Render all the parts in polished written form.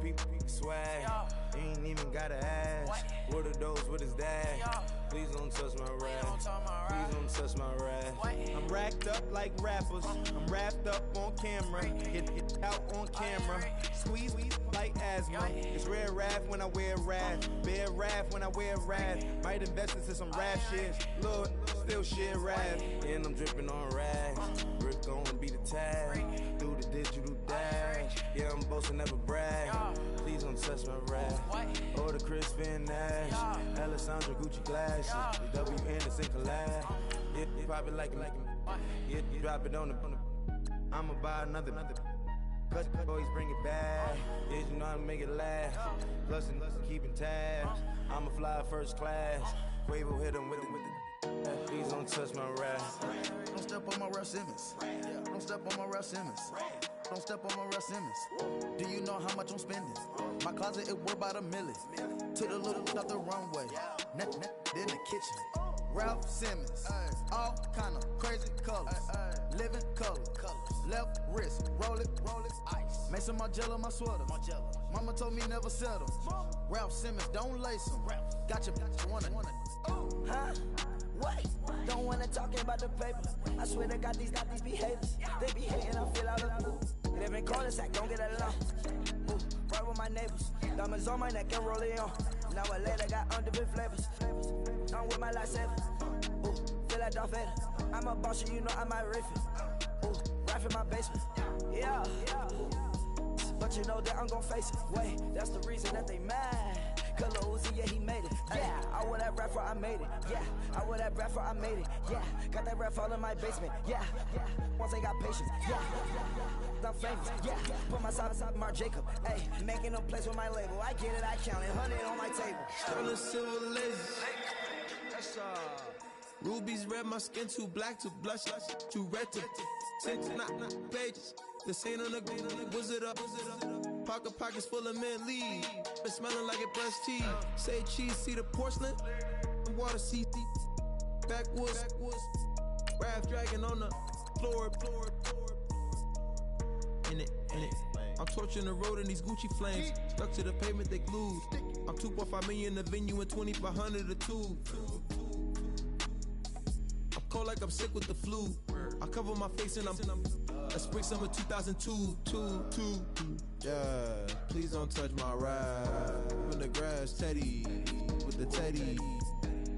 people swag. Ain't even gotta ask. What are those? What is that? Please don't touch my rap. Please don't touch my rap. I'm racked up like rappers. I'm wrapped up on camera. Hit out on camera. Squeeze like asthma. It's rare wrath when I wear wrath. Bear wrath when I wear wrath. Might invest into some rap shit. Look, still shit wrath. And I'm dripping on rags. Rick gon' be the tag. Do the digital dash. Yeah, I'm boasting, never brag. Please don't touch my rap. Or the Chris Van Nash. Alessandra Gucci glasses. The W Anderson collab. Yeah, pop it like it. Yeah, drop it on the. I'ma buy another. Cause boys bring it back. Yeah, you know how to make it last. Plus and keeping tabs. I'ma fly first class. Quavo hit him with it. Please don't touch my rap. Don't step on my Ralph Simmons. Don't step on my Ralph Simmons. Don't step on my Ralph Simmons. Do you know how much I'm spending? My closet, it worth about $1 million. Took the little out the runway. In the kitchen. Ralph Simmons, all kind of crazy colors, living color, left wrist, roll it, ice. Made some Margiela my sweater. Mama told me never settle. Ralph Simmons, don't lace him. Got your wanna. Huh? What? Don't wanna talk about the paper. I swear they got these behaviors. They be hating, I feel out of the blue. Live in cul-de-sac, don't get along. Right with my neighbors. Diamonds on my neck and roll it on. Now I later got underbid flavors. I'm with my lifesaver. Ooh, feel like Darth Vader. I'm a boss, you know I might riff it. Ooh, right in my basement. Yeah. But you know that I'm gon' face it. Wait, that's the reason that they mad. Color Uzi, yeah, he made it. Yeah, I wear that rapper, I made it. Yeah, I wear that rapper, I made it. Yeah, got that rap all in my basement. Yeah, once I got patience. Yeah, I'm famous. Yeah, put myself inside Marc Jacob. Ayy, making a place with my label. I get it, I count it. 100 on my table. Sterling silver lasers. Rubies red, my skin too black to blush, too red to six, not pages. This ain't on the wizard up. Pockets full of mint leaves. Been smelling like it brushed teeth. Say cheese, see the porcelain. Water, see backwoods. Raft dragging on the floor. In it. I'm torching the road in these Gucci flames. Stuck to the pavement, they glued. I'm 2.5 million in the venue and 2,500 a tube. I'm cold like I'm sick with the flu. I cover my face and I'm spring summer 2002. Yeah, please don't touch my ride. In the grass, Teddy with the Teddy.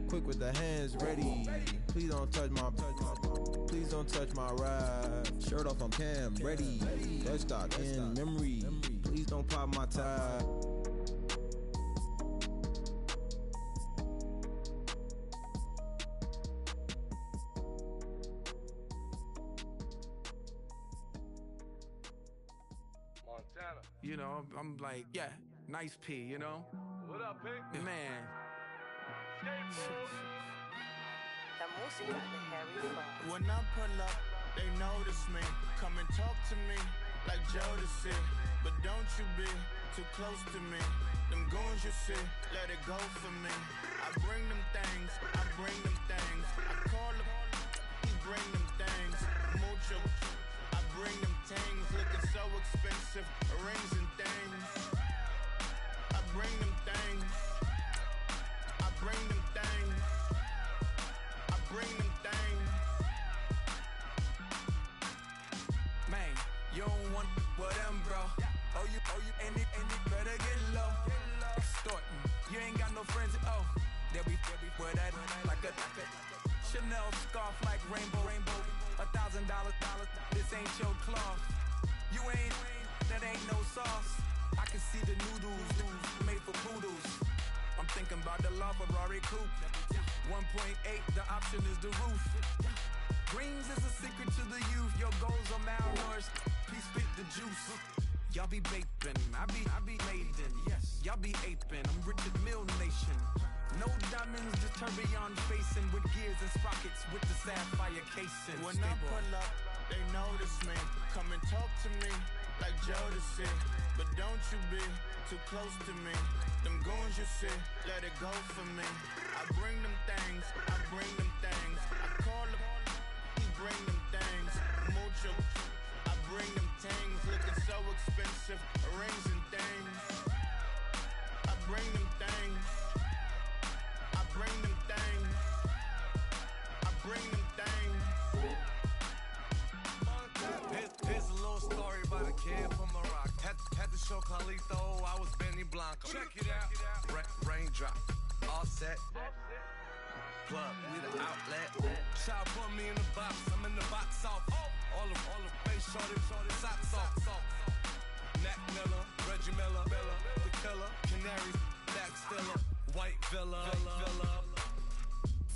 Quick with the hands ready. Please don't touch my ride. Shirt off on cam, ready. Let's start in memory. Please don't pop my tie. Montana. You know, I'm like, yeah, nice P, you know? What up, P? Man. When I pull up, they notice me. Come and talk to me like Jodeci. But don't you be too close to me. Them goons you see, let it go for me. I bring them things, I call them, he bring them things. Mucho, I bring them things. Looking so expensive, rings and things. I bring them things. I bring them things. I bring them things. Man, you don't want with them, bro. Oh, you, and it better get low. Extorting, you ain't got no friends. Oh, they'll be with that like a Chanel scarf like rainbow. $1,000, this ain't your cloth. You ain't, that ain't no sauce. I can see the noodles made for poodles. I'm thinking about the LaFerrari coupe. 1.8, the option is the roof. Greens is a secret to the youth. Your goals are malnourished. Please spit the juice. Y'all be vaping, I be laden. Yes, y'all be aping. I'm Richard Mill Nation. No diamonds, just tourbillon facing with gears and sprockets with the sapphire casing. When I pull up, they notice me. Come and talk to me like Jodeci. But don't you be too close to me. Them goons you see, let it go for me. I bring them things, I call them, he bring them things. Mucho, I bring them things. Looking so expensive, rings and things. Polito, I was Benny Blanco. Check it out. Raindrop, offset. Plug, we the outlet. Child put me in the box, I'm in the box off. All the face shorty, socks off. Mac Miller, Reggie Miller, the killer, Canaries, Black Stiller, White Villa,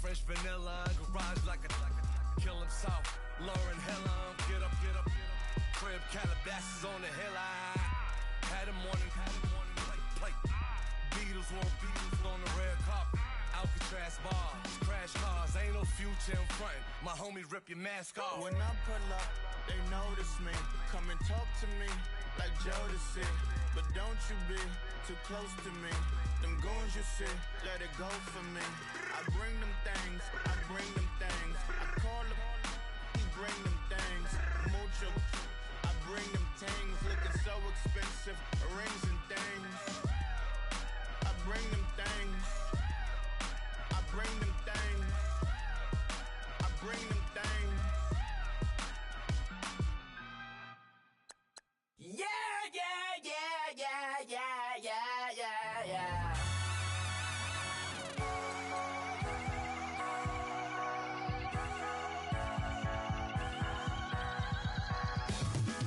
Fresh vanilla, garage like a kill him soft. Lauren Hill, get up. Crib Calabasas on the hill. I had a morning plate. Beatles on the red carpet. Alcatraz bars, crash cars, ain't no future in front. My homies rip your mask off. When I pull up, they notice me. Come and talk to me like Jodeci. But don't you be too close to me. Them goons you see, let it go for me. I bring them things. I call them, he bring them things. Mucho, I bring them things. Looking so expensive, rings and things. I bring them things. I bring them things. I bring them things. Yeah.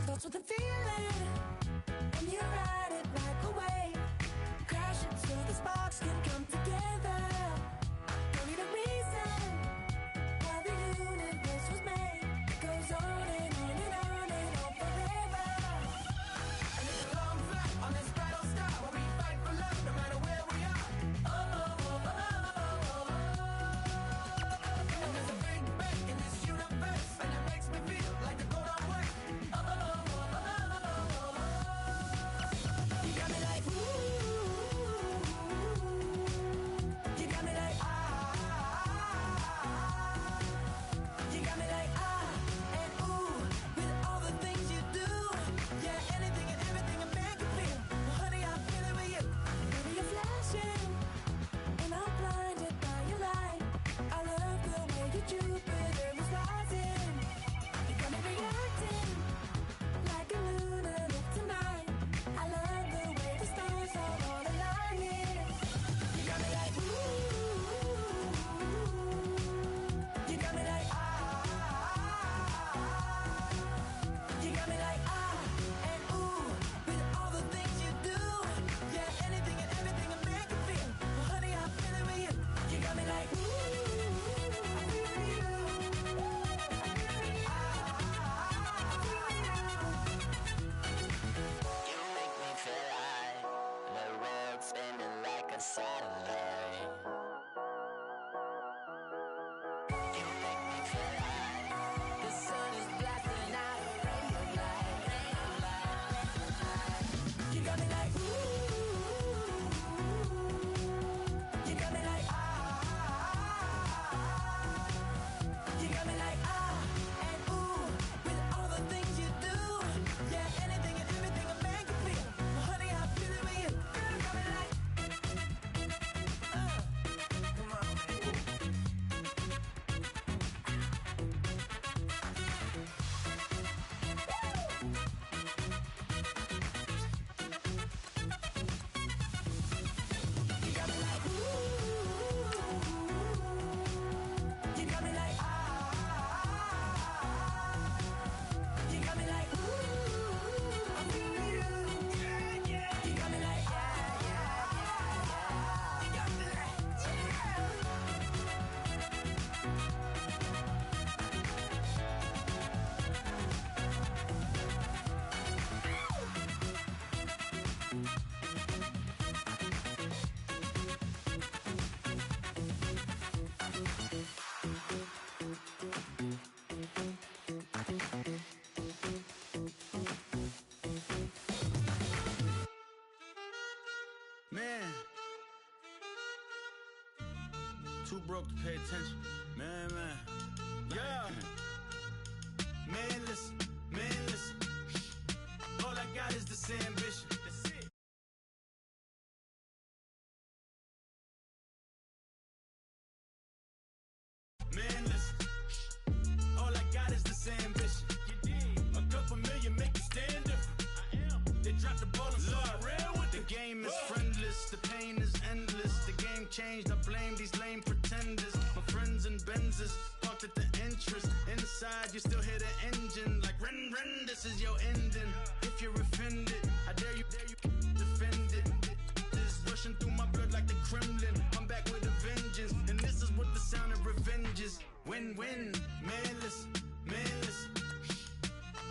Starts with a feeling, and you ride it like a wave. Crash it so the sparks can come together. Don't need a reason why the universe was made. It goes on and on and on and on forever. And it's a long flight on this battle star where we fight for love no matter where we are. And there's a big bang in this universe, and it makes me feel like the gold on way. You got me like ooh. You got me like ah. You got me like ah and ooh with all the things you do. Yeah, anything and everything a man can feel. Well, honey, I'm feeling with you. Baby, you're flashing, and I'm blinded by your light. I love the way you Jupiter is rising. You got me reacting like a lunar look tonight. I love the way the stars are all aligning. You got me like ooh. You got me like ah. You got me like ah and ooh with all the things you do. Yeah, anything and everything a man can feel. Well, honey, I'm feeling with you. You got me like ooh. I feel with you. You make me feel like the world's spinning like a satellite. You make me feel like the sun is blasting out a ray of light. You got me like ooh. You got me like ah. You got me like ah and ooh with all the things you do. Yeah, anything and everything a man can feel. Well, honey, I'm feeling with you. Girl, you got me like come on, man. You got me like ooh. You got me like ah. You got me like ooh. I'm feeling you. Yeah. You got me like ah. You got me like Man, too broke to pay attention. Man. Yeah. Man, listen. All I got is this ambition. That's it. Man, listen. All I got is this ambition. A couple million make you stand up. They drop dropped the ball and saw it real with the game is friendless, the pain is endless. The game changed, I blame these lame pretenders. My friends and Benzes parked at the entrance. Inside, you still hear the engine like ren, this is your ending. If you're offended, I dare you defend it. This rushing through my blood like the Kremlin. I'm back with a vengeance, and this is what the sound of revenge is. Win-win, manless.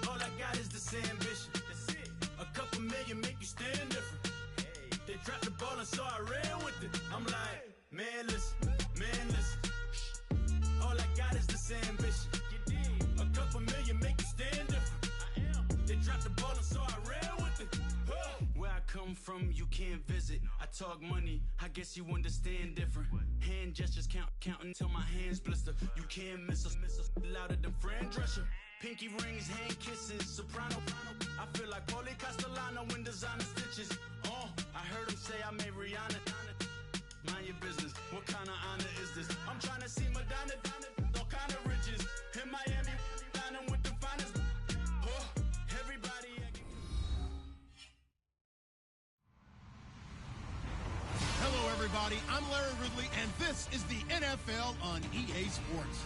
All I got is this ambition. A couple million make you stand different. They dropped the ball and saw I ran with it. I'm like, manless. All I got is this ambition. A couple million make you stand different. They dropped the ball and saw I ran with it. Where I come from, you can't visit. I talk money, I guess you understand different. Hand gestures counting till my hands blister. You can't miss us louder than Fran Drescher. Pinky rings, hand kisses, soprano. I feel like Paulie Castellano in designer stitches. I heard him say I made Rihanna. Mind your business, what kind of honor is this? I'm trying to see Madonna, all kind of riches. In Miami, dining with the finest. Everybody. Hello, everybody. I'm Larry Ridley, and this is the NFL on EA Sports.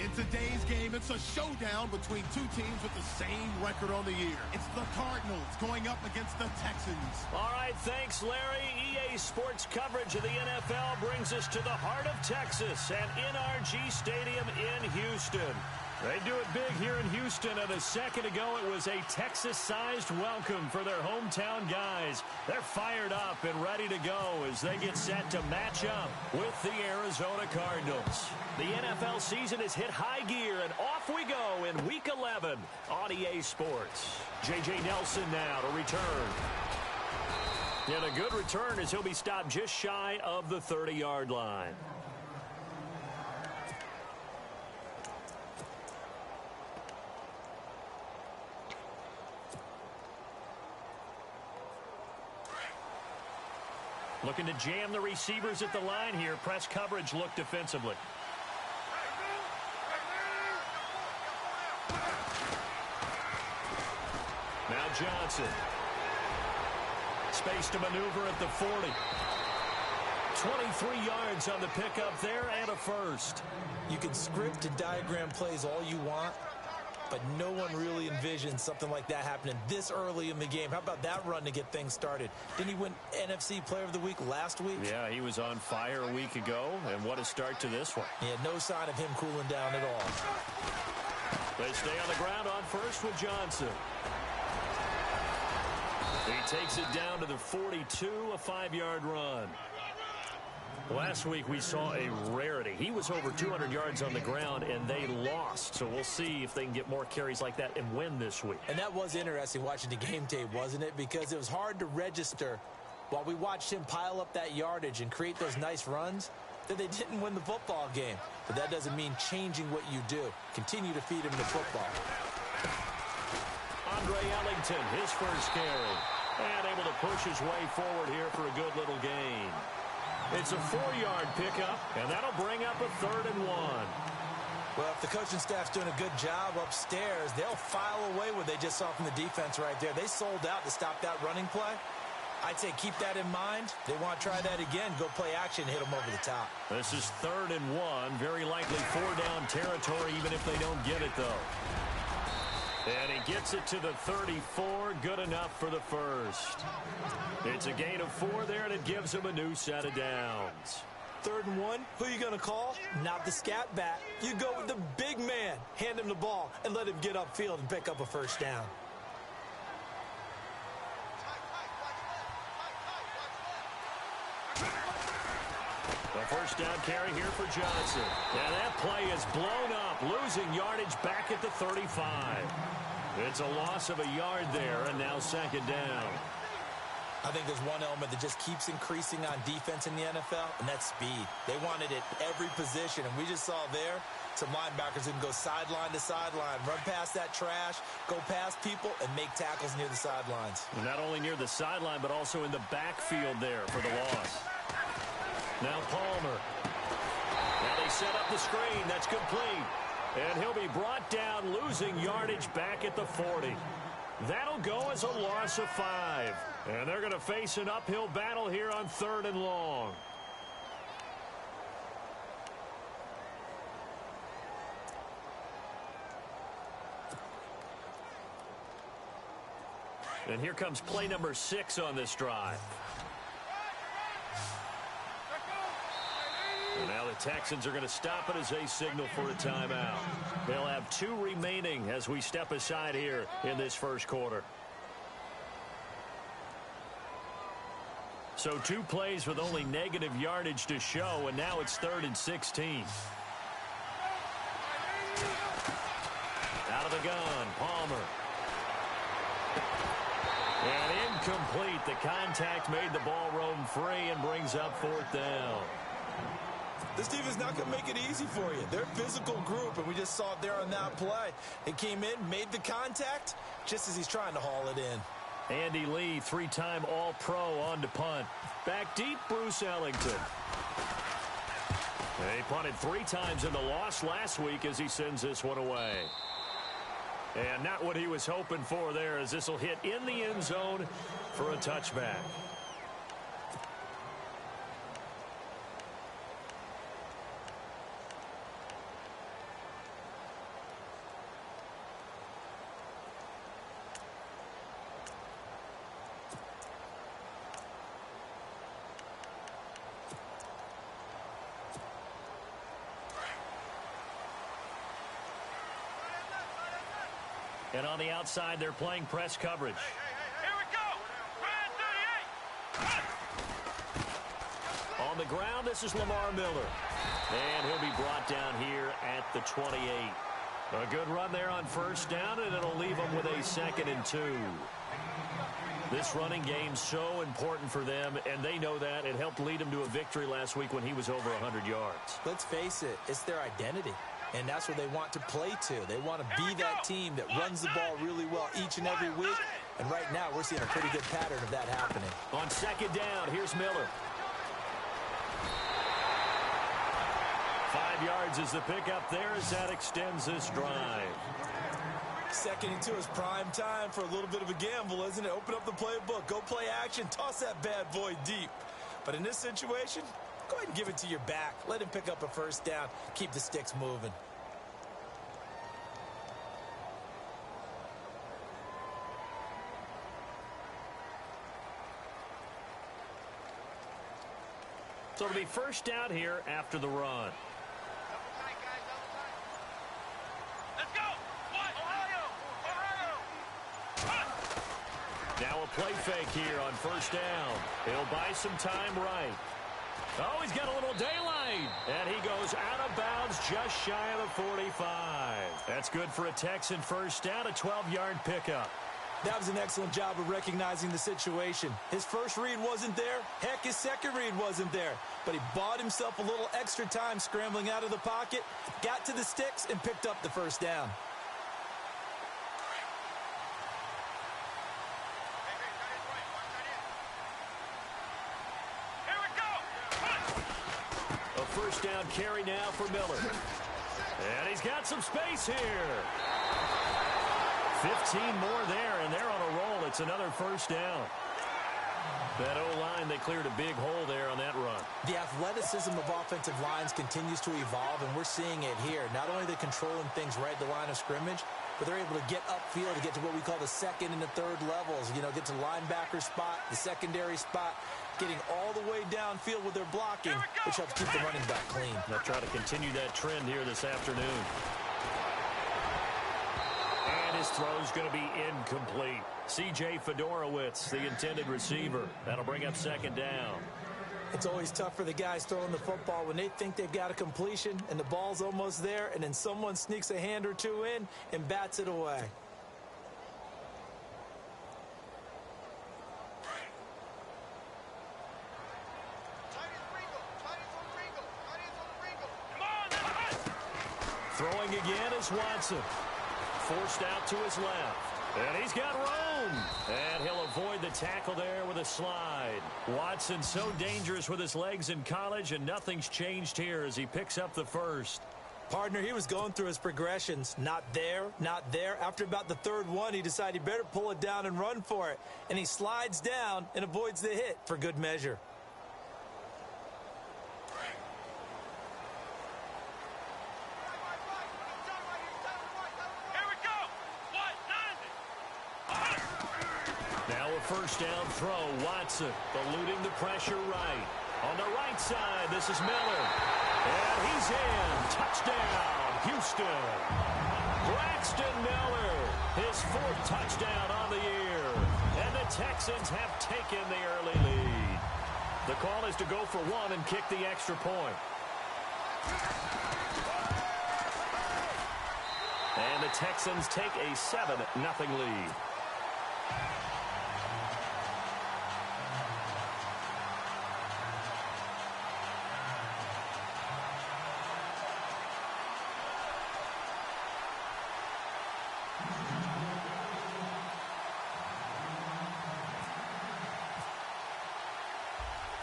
In today's game, it's a showdown between two teams with the same record on the year. It's the Cardinals going up against the Texans. All right, thanks, Larry. EA Sports coverage of the NFL brings us to the heart of Texas at NRG Stadium in Houston. They do it big here in Houston, and a second ago it was a Texas-sized welcome for their hometown guys. They're fired up and ready to go as they get set to match up with the Arizona Cardinals. The NFL season has hit high gear, and off we go in Week 11 on EA Sports. J.J. Nelson now to return. And a good return as he'll be stopped just shy of the 30-yard line. Looking to jam the receivers at the line here. Press coverage look defensively. Now Johnson. Space to maneuver at the 40. 23 yards on the pickup there and a first. You can script and diagram plays all you want, but no one really envisioned something like that happening this early in the game. How about that run to get things started? Didn't he win NFC Player of the Week last week? Yeah, he was on fire a week ago, and what a start to this one. Yeah, no sign of him cooling down at all. They stay on the ground on first with Johnson. He takes it down to the 42, a 5-yard run. Last week we saw a rarity. He was over 200 yards on the ground, and they lost. So we'll see if they can get more carries like that and win this week. And that was interesting watching the game tape, wasn't it? Because it was hard to register while we watched him pile up that yardage and create those nice runs that they didn't win the football game. But that doesn't mean changing what you do. Continue to feed him the football. Andre Ellington, his first carry. And able to push his way forward here for a good little gain. It's a 4-yard pickup, and that'll bring up a 3rd and 1. Well, if the coaching staff's doing a good job upstairs, they'll file away what they just saw from the defense right there. They sold out to stop that running play. I'd say keep that in mind. They want to try that again, go play action, hit them over the top. This is 3rd and 1, very likely 4-down territory, even if they don't get it, though. And he gets it to the 34, good enough for the first. It's a gain of 4 there, and it gives him a new set of downs. 3rd and 1, who are you going to call? Not the scat back. You go with the big man. Hand him the ball and let him get upfield and pick up a first down. The first down carry here for Johnson. And that play is blown up, losing yardage back at the 35. It's a loss of a yard there, and now 2nd down. I think there's one element that just keeps increasing on defense in the NFL, and that's speed. They want it at every position, and we just saw there some linebackers who can go sideline to sideline, run past that trash, go past people, and make tackles near the sidelines. Not only near the sideline, but also in the backfield there for the loss. Now Palmer. Now they set up the screen. That's complete. And he'll be brought down, losing yardage back at the 40. That'll go as a loss of 5. And they're going to face an uphill battle here on 3rd and long. And here comes play number 6 on this drive. And now the Texans are going to stop it as they signal for a timeout. They'll have 2 remaining as we step aside here in this first quarter. So 2 plays with only negative yardage to show, and now it's 3rd and 16. Out of the gun, Palmer. And incomplete. The contact made the ball roam free and brings up 4th down. This team is not going to make it easy for you. They're a physical group, and we just saw it there on that play. It came in, made the contact, just as he's trying to haul it in. Andy Lee, 3-time All-Pro on to punt. Back deep, Bruce Ellington. He punted 3 times in the loss last week as he sends this one away. And not what he was hoping for there, as this will hit in the end zone for a touchback. And on the outside, they're playing press coverage. Here we go. Brand 38. On the ground, this is Lamar Miller. And he'll be brought down here at the 28. A good run there on 1st down, and it'll leave them with a 2nd and 2. This running game's so important for them, and they know that. It helped lead them to a victory last week when he was over 100 yards. Let's face it, it's their identity. And that's what they want to play to. They want to be that team that runs the ball really well each and every week. And right now, we're seeing a pretty good pattern of that happening. On 2nd down, here's Miller. 5 yards is the pickup there as that extends this drive. 2nd and 2 is prime time for a little bit of a gamble, isn't it? Open up the playbook, go play action, toss that bad boy deep. But in this situation, go ahead and give it to your back. Let him pick up a 1st down. Keep the sticks moving. So it'll be 1st down here after the run. Let's go. Ohio. Now a play fake here on 1st down. He'll buy some time right. Oh, he's got a little daylight. And he goes out of bounds just shy of the 45. That's good for a Texan 1st down, a 12-yard pickup. That was an excellent job of recognizing the situation. His first read wasn't there. Heck, his second read wasn't there. But he bought himself a little extra time scrambling out of the pocket, got to the sticks, and picked up the 1st down. A 1st down carry now for Miller. And he's got some space here. 15 more there, and they're on a roll. It's another 1st down. That O-line, they cleared a big hole there on that run. The athleticism of offensive lines continues to evolve, and we're seeing it here. Not only are they controlling things right at the line of scrimmage, but they're able to get upfield to get to what we call the 2nd and the 3rd levels. You know, get to linebacker spot, the secondary spot, getting all the way downfield with their blocking, which helps keep the running back clean. They'll try to continue that trend here this afternoon. And his throw's going to be incomplete. C.J. Fedorowicz, the intended receiver. That'll bring up 2nd down. It's always tough for the guys throwing the football when they think they've got a completion and the ball's almost there, and then someone sneaks a hand or 2 in and bats it away. Throwing again is Watson. Forced out to his left. And he's got room. And he'll avoid the tackle there with a slide. Watson so dangerous with his legs in college, and nothing's changed here as he picks up the 1st. Partner, he was going through his progressions. Not there, not there. After about the third one, he decided he better pull it down and run for it. And he slides down and avoids the hit for good measure. Now a first down throw. Watson eluding the pressure right. On the right side, this is Miller. And he's in. Touchdown, Houston. Braxton Miller, his 4th touchdown on the year. And the Texans have taken the early lead. The call is to go for 1 and kick the extra point. And the Texans take a 7-0 lead.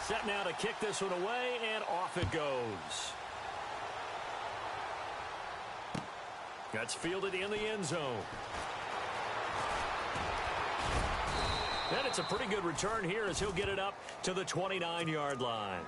Set now to kick this one away, and off it goes. That's fielded in the end zone. And it's a pretty good return here as he'll get it up to the 29-yard line.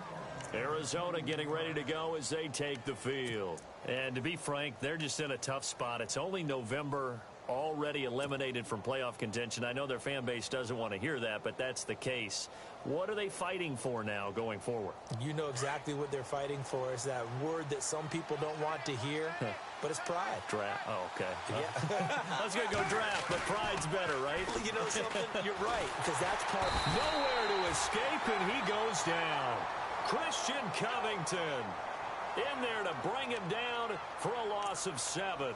Arizona getting ready to go as they take the field. And to be frank, they're just in a tough spot. It's only November, already eliminated from playoff contention. I know their fan base doesn't want to hear that, but that's the case. What are they fighting for now going forward? You know exactly what they're fighting for. Is that word that some people don't want to hear, but it's pride. Draft. Oh, okay. Yeah. I was going to go draft, but pride's better, right? Well, you know something? You're right, because that's part. Nowhere to escape, and he goes down. Christian Covington in there to bring him down for a loss of 7.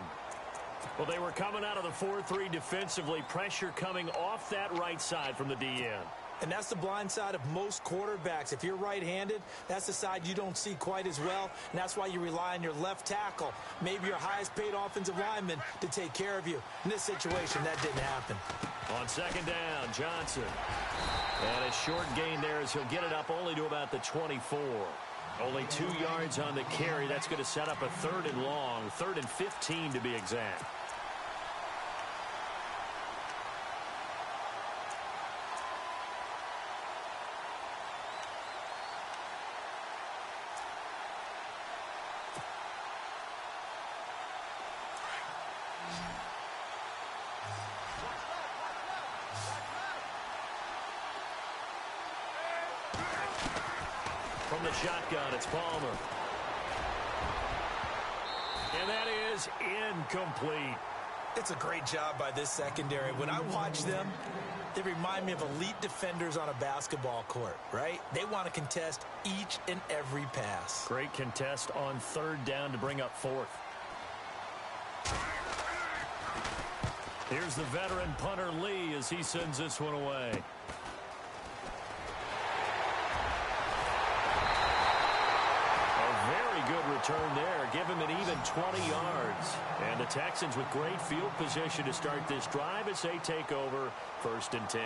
Well, they were coming out of the 4-3 defensively. Pressure coming off that right side from the DN. And that's the blind side of most quarterbacks. If you're right-handed, that's the side you don't see quite as well. And that's why you rely on your left tackle, maybe your highest-paid offensive lineman, to take care of you. In this situation, that didn't happen. On second down, Johnson. And a short gain there as he'll get it up only to about the 24. Only 2 yards on the carry. That's going to set up a 3rd and long, 3rd and 15 to be exact. From the shotgun, it's Palmer. And that is incomplete. It's a great job by this secondary. When I watch them, they remind me of elite defenders on a basketball court, right? They want to contest each and every pass. Great contest on 3rd down to bring up 4th. Here's the veteran punter Lee as he sends this one away. Good return there. Give him an even 20 yards. And the Texans with great field position to start this drive as they take over 1st and 10.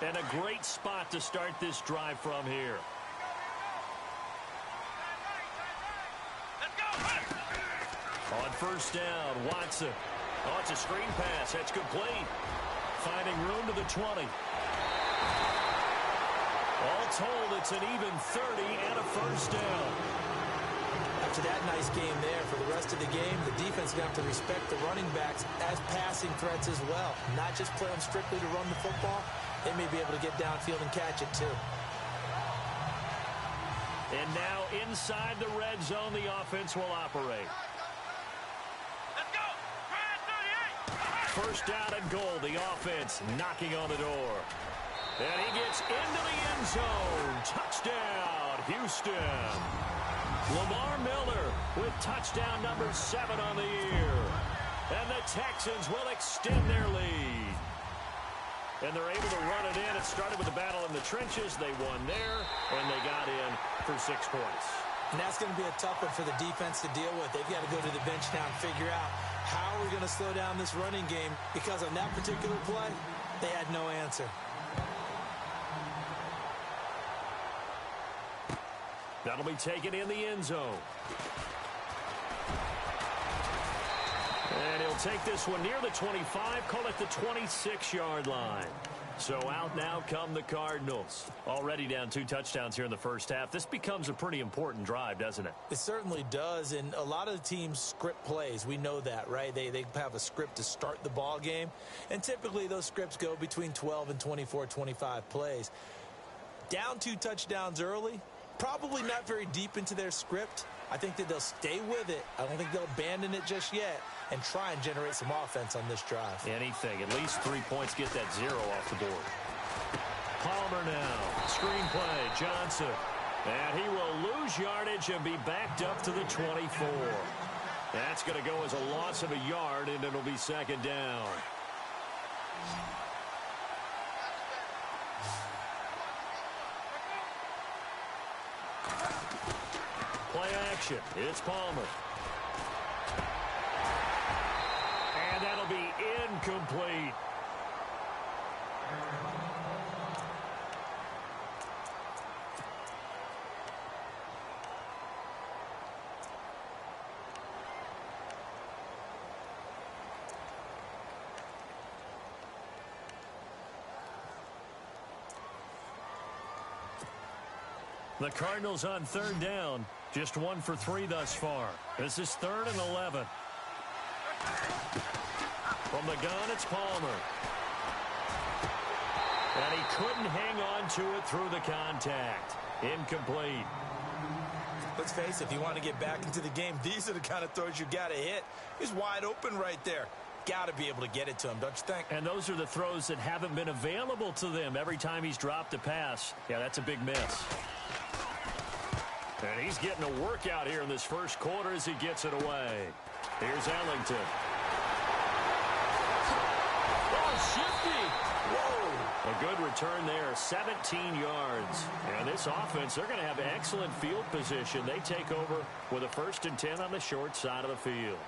And a great spot to start this drive from here. On 1st down, Watson. Oh, it's a screen pass. That's complete. Finding room to the 20. All told, it's an even 30 and a 1st down. After that nice game there, for the rest of the game, the defense is going to have to respect the running backs as passing threats as well. Not just play them strictly to run the football. They may be able to get downfield and catch it too. And now inside the red zone, the offense will operate. 1st down and goal. The offense knocking on the door. And he gets into the end zone. Touchdown, Houston. Lamar Miller with touchdown number 7 on the year. And the Texans will extend their lead. And they're able to run it in. It started with a battle in the trenches. They won there, and they got in for 6 points. And that's going to be a tough one for the defense to deal with. They've got to go to the bench now and figure out how are we going to slow down this running game, because on that particular play, they had no answer. That'll be taken in the end zone. And he'll take this one near the 25, call it the 26-yard line. So out now come the Cardinals. Already down 2 touchdowns here in the first half. This becomes a pretty important drive, doesn't it? It certainly does, and a lot of the teams script plays. We know that, right? They have a script to start the ball game, and typically those scripts go between 12 and 24, 25 plays. Down 2 touchdowns early, probably not very deep into their script. I think that they'll stay with it. I don't think they'll abandon it just yet and try and generate some offense on this drive. Anything. At least 3 points. Get that 0 off the board. Palmer now. Screenplay. Johnson. And he will lose yardage and be backed up to the 24. That's going to go as a loss of a yard, and it'll be second down. Play action. It's Palmer. And that'll be incomplete. The Cardinals on 3rd down. Just 1 for 3 thus far. This is 3rd and 11. From the gun, it's Palmer. And he couldn't hang on to it through the contact. Incomplete. Let's face it, if you want to get back into the game, these are the kind of throws you got to hit. He's wide open right there. Got to be able to get it to him, don't you think? And those are the throws that haven't been available to them every time he's dropped a pass. Yeah, that's a big miss. And he's getting a workout here in this first quarter as he gets it away. Here's Ellington. Oh, shifty. Whoa. A good return there, 17 yards. And this offense, they're going to have excellent field position. They take over with a 1st and 10 on the short side of the field.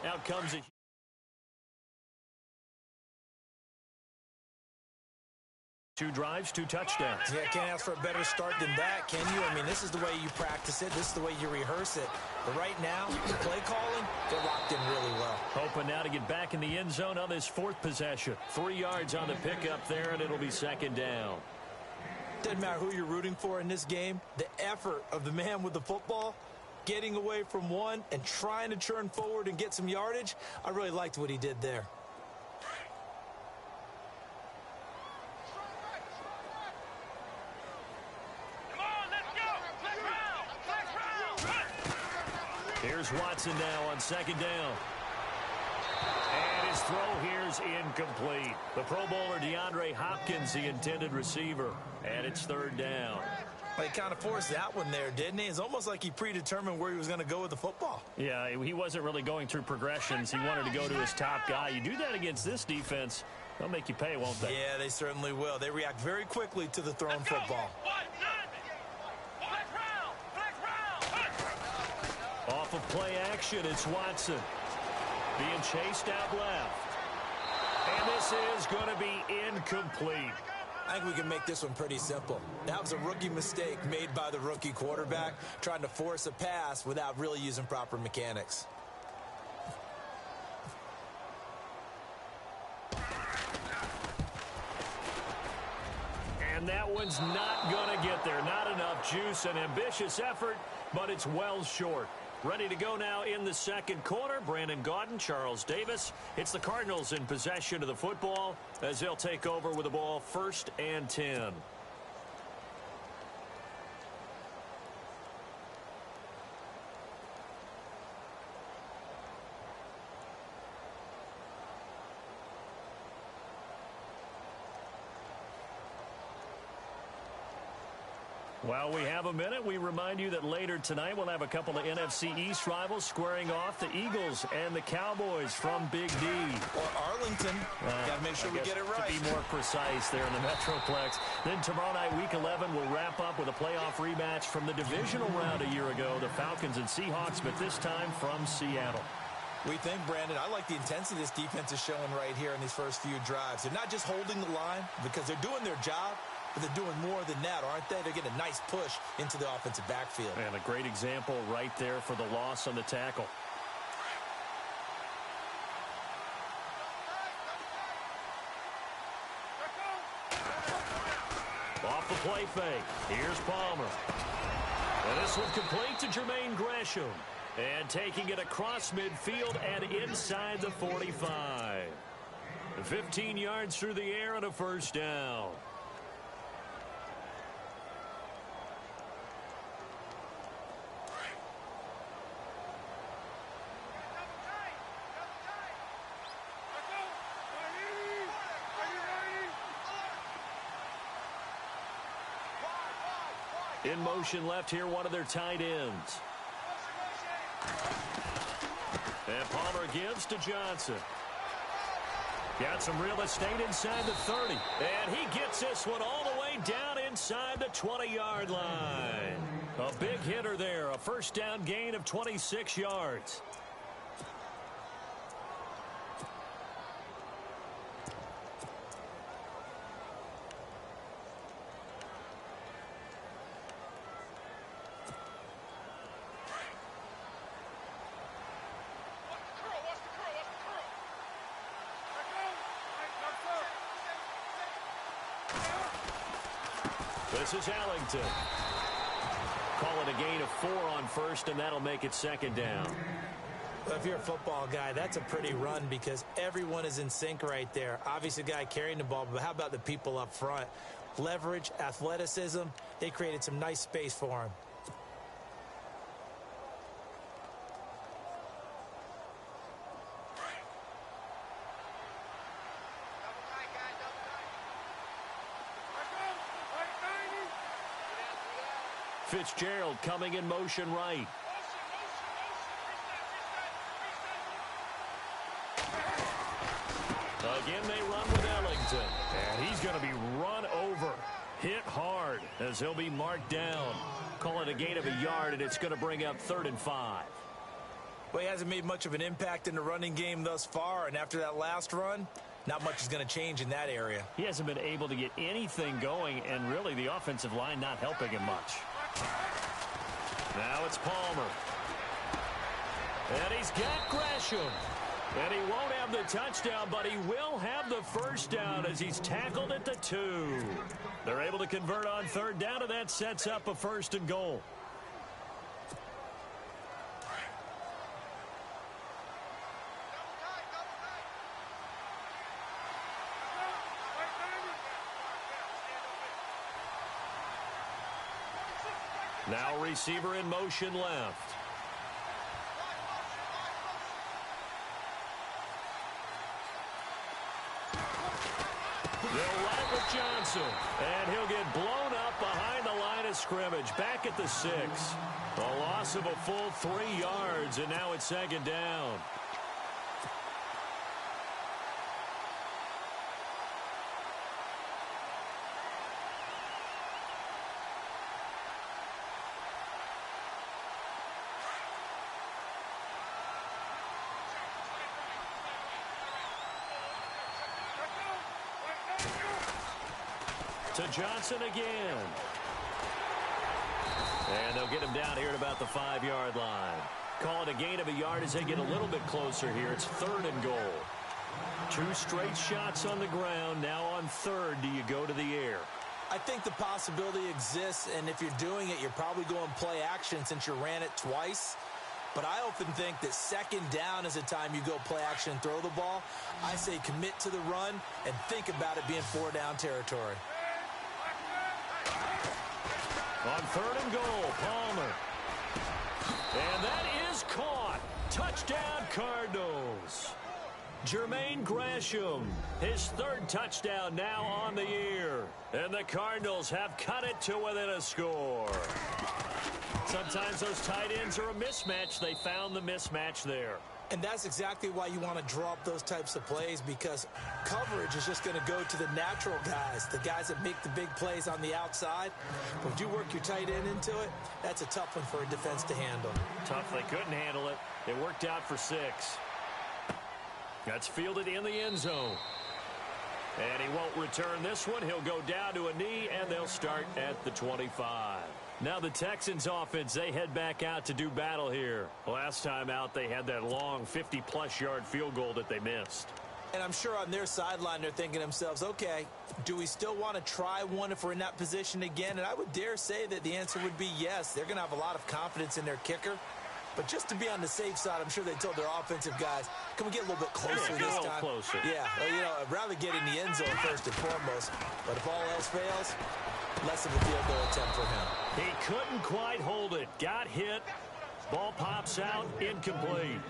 Out comes a 2 drives, 2 touchdowns. Yeah, can't ask for a better start than that, can you? I mean, this is the way you practice it. This is the way you rehearse it. But right now, the play calling, they're locked in really well. Hoping now to get back in the end zone on this 4th possession. 3 yards on the pickup there, and it'll be second down. Doesn't matter who you're rooting for in this game. The effort of the man with the football, getting away from one and trying to turn forward and get some yardage, I really liked what he did there. Here's Watson now on 2nd down. And his throw here's incomplete. The Pro Bowler DeAndre Hopkins, the intended receiver. And it's 3rd down. Well, he kind of forced that one there, didn't he? It's almost like he predetermined where he was going to go with the football. Yeah, he wasn't really going through progressions. He wanted to go to his top guy. You do that against this defense, they'll make you pay, won't they? Yeah, they certainly will. They react very quickly to the thrown football. Off of play action, it's Watson. Being chased out left. And this is going to be incomplete. I think we can make this one pretty simple. That was a rookie mistake made by the rookie quarterback, trying to force a pass without really using proper mechanics. And that one's not going to get there. Not enough juice. An ambitious effort, but it's well short. Ready to go now in the second quarter. Brandon Gaudin, Charles Davis. It's the Cardinals in possession of the football as they'll take over with the ball 1st and 10. While we have a minute, we remind you that later tonight we'll have a couple of NFC East rivals squaring off, the Eagles and the Cowboys from Big D. Or Arlington. Got to make sure we get it right. To be more precise there in the Metroplex. Then tomorrow night, Week 11, we'll wrap up with a playoff rematch from the divisional round a year ago, the Falcons and Seahawks, but this time from Seattle. We think, Brandon, I like the intensity this defense is showing right here in these first few drives. They're not just holding the line because they're doing their job, but they're doing more than that, aren't they? They're getting a nice push into the offensive backfield. And a great example right there for the loss on the tackle. Off the play fake. Here's Palmer. And this one complete to Jermaine Gresham. And taking it across midfield and inside the 45. 15 yards through the air and a first down. In motion left here, one of their tight ends. And Palmer gives to Johnson. Got some real estate inside the 30. And he gets this one all the way down inside the 20-yard line. A big hitter there. A first down gain of 26 yards. This is Ellington. Call it a gain of 4 on first, and that'll make it second down. Well, if you're a football guy, that's a pretty run because everyone is in sync right there. Obviously, the guy carrying the ball, but how about the people up front? Leverage, athleticism, they created some nice space for him. Fitzgerald coming in motion right. Again, they run with Ellington. And he's going to be run over. Hit hard as he'll be marked down. Call it a gain of a yard, and it's going to bring up 3rd and 5. Well, he hasn't made much of an impact in the running game thus far, and after that last run, not much is going to change in that area. He hasn't been able to get anything going, and really the offensive line not helping him much. Now it's Palmer. And he's got Gresham. And he won't have the touchdown, but he will have the first down as he's tackled at the 2. They're able to convert on 3rd down, and that sets up a 1st and goal. Now receiver in motion left. They'll run it with Johnson. And he'll get blown up behind the line of scrimmage. Back at the 6. A loss of a full 3 yards, and now it's 2nd down. To Johnson again. And they'll get him down here at about the 5-yard line. Call it a gain of a yard as they get a little bit closer here. It's 3rd and goal. 2 straight shots on the ground. Now on 3rd, do you go to the air? I think the possibility exists, and if you're doing it, you're probably going play action since you ran it twice. But I often think that 2nd down is the time you go play action and throw the ball. I say commit to the run and think about it being 4-down territory. On 3rd and goal, Palmer. And that is caught. Touchdown, Cardinals. Jermaine Gresham, his 3rd touchdown now on the year. And the Cardinals have cut it to within a score. Sometimes those tight ends are a mismatch. They found the mismatch there. And that's exactly why you want to draw up those types of plays, because coverage is just going to go to the natural guys, the guys that make the big plays on the outside. But if you work your tight end into it, that's a tough one for a defense to handle. Tough. They couldn't handle it. It worked out for 6. That's fielded in the end zone. And he won't return this one. He'll go down to a knee, and they'll start at the 25. Now the Texans offense, they head back out to do battle here. Last time out, they had that long 50-plus yard field goal that they missed. And I'm sure on their sideline they're thinking to themselves, okay, do we still want to try one if we're in that position again? And I would dare say that the answer would be yes. They're going to have a lot of confidence in their kicker. But just to be on the safe side, I'm sure they told their offensive guys, can we get a little bit closer this time? Closer. Yeah, well, I'd rather get in the end zone first and foremost. But if all else fails, less of a field goal attempt for him. He couldn't quite hold it. Got hit. Ball pops out. Incomplete.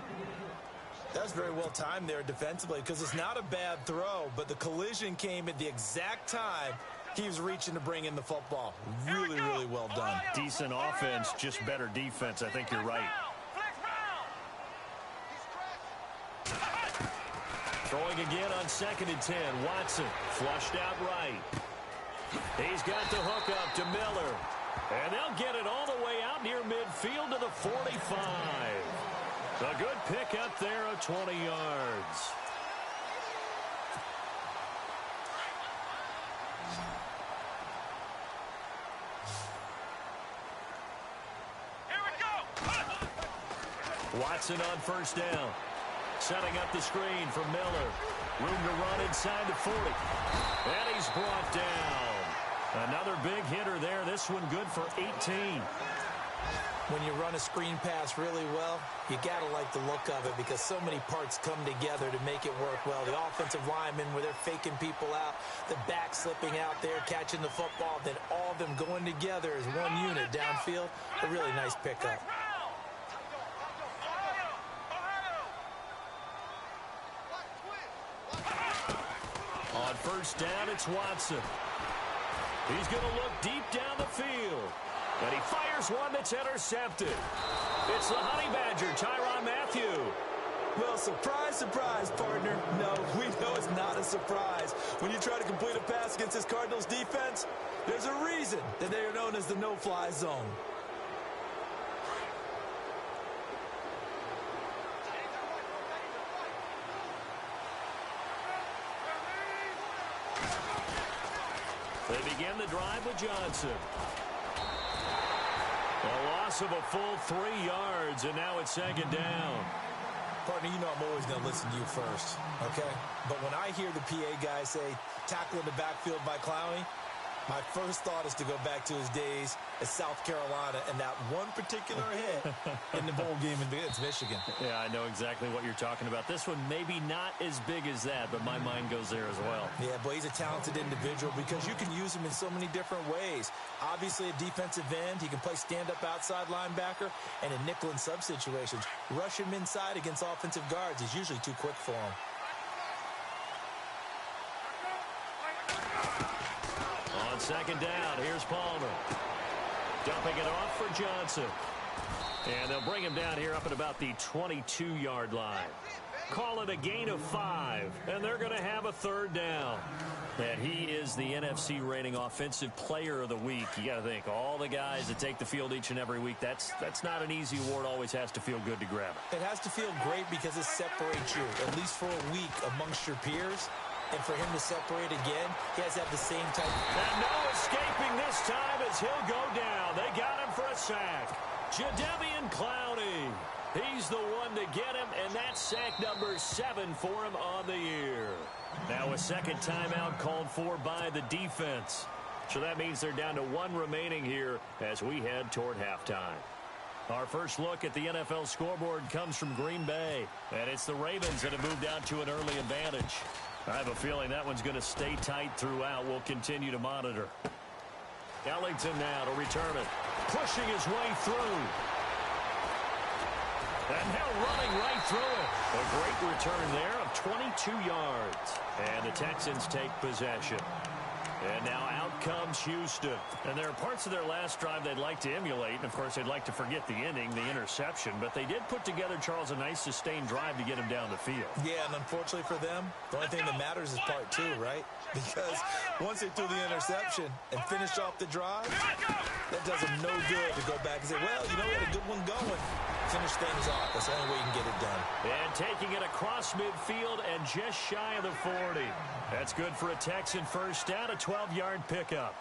That was very well timed there defensively because it's not a bad throw, but the collision came at the exact time he was reaching to bring in the football. Really, really well done. Decent offense, just better defense. I think you're right. Throwing again on 2nd and 10. Watson flushed out right. He's got the hook up to Miller. And they'll get it all the way out near midfield to the 45. A good pickup there of 20 yards. Here we go. Watson on 1st down. Setting up the screen for Miller. Room to run inside the 40. And he's brought down. Another big hitter there. This one good for 18. When you run a screen pass really well, you got to like the look of it because so many parts come together to make it work well. The offensive linemen, where they're faking people out, the back slipping out there, catching the football, then all of them going together as one unit downfield. A really nice pickup. On 1st down, it's Watson. He's going to look deep down the field. And he fires one that's intercepted. It's the Honey Badger, Tyrann Mathieu. Well, surprise, surprise, partner. No, we know it's not a surprise. When you try to complete a pass against this Cardinals defense, there's a reason that they are known as the no-fly zone. They begin the drive with Johnson. A loss of a full 3 yards, and now it's 2nd down. Partner, you know I'm always going to listen to you first, okay? But when I hear the PA guy say, tackle in the backfield by Clowney, my first thought is to go back to his days at South Carolina and that one particular hit in the bowl game against Michigan. Yeah, I know exactly what you're talking about. This one maybe not as big as that, but my mind goes there as well. Yeah, but he's a talented individual because you can use him in so many different ways. Obviously, a defensive end. He can play stand-up outside linebacker and in nickel and sub situations. Rush him inside against offensive guards. He's usually too quick for him. On 2nd down, here's Palmer. Dumping it off for Johnson. And they'll bring him down here up at about the 22-yard line. Call it a gain of 5, and they're going to have a 3rd down. And he is the NFC rating offensive player of the week. You got to think, all the guys that take the field each and every week, that's not an easy award. Always has to feel good to grab it. It has to feel great because it separates you, at least for a week, amongst your peers. And for him to separate again, he has to have the same type of... And no escaping this time as he'll go down. They got him for a sack. Jadeveon Clowney. He's the one to get him, and that's sack number 7 for him on the year. Now a 2nd timeout called for by the defense. So that means they're down to 1 remaining here as we head toward halftime. Our first look at the NFL scoreboard comes from Green Bay, and it's the Ravens that have moved out to an early advantage. I have a feeling that one's going to stay tight throughout. We'll continue to monitor. Ellington now to return it. Pushing his way through. And now running right through it. A great return there of 22 yards. And the Texans take possession. And now out comes Houston. And there are parts of their last drive they'd like to emulate. And, of course, they'd like to forget the ending, the interception. But they did put together, Charles, a nice sustained drive to get him down the field. Yeah, and unfortunately for them, the only thing that matters is part 2, right? Because once they threw the interception and finished off the drive, that does them no good to go back and say, well, you know, we had a good one going. Finish things off. That's the only way you can get it done. And taking it across midfield and just shy of the 40. That's good for a Texan first down, a 12-yard pickup.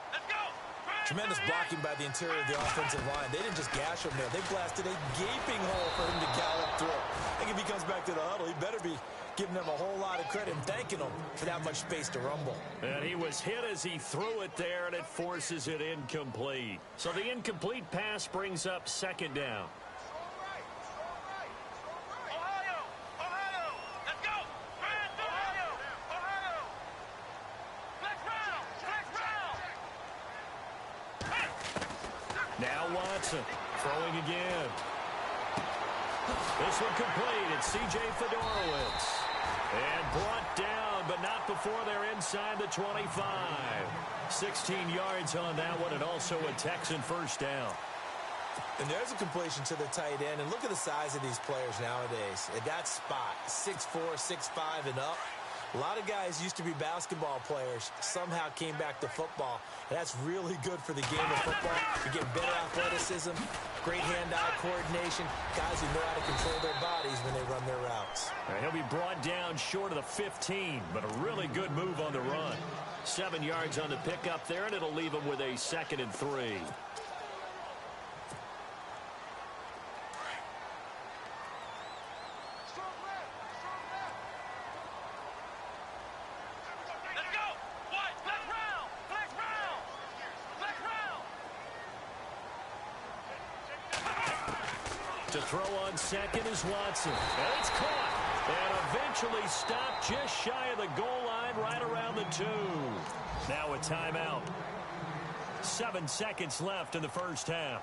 Tremendous blocking by the interior of the offensive line. They didn't just gash him there. They blasted a gaping hole for him to gallop through. I think if he comes back to the huddle, he better be giving them a whole lot of credit and thanking them for that much space to rumble. And he was hit as he threw it there, and it forces it incomplete. So the incomplete pass brings up second down. Now Watson throwing again. This one complete. It's C.J. Fedorowicz. And brought down, but not before they're inside the 25. 16 yards on that one, and also a Texan first down. And there's a completion to the tight end. And look at the size of these players nowadays. At that spot, 6'4", 6'5", and up. A lot of guys used to be basketball players, somehow came back to football. And that's really good for the game of football. You get better athleticism, great hand-eye coordination, guys who know how to control their bodies when they run their routes. He'll be brought down short of the 15, but a really good move on the run. 7 yards on the pickup there, and it'll leave him with a 2nd and 3. To throw on second is Watson. And it's caught. And eventually stopped just shy of the goal line right around the 2. Now a timeout. 7 seconds left in the first half.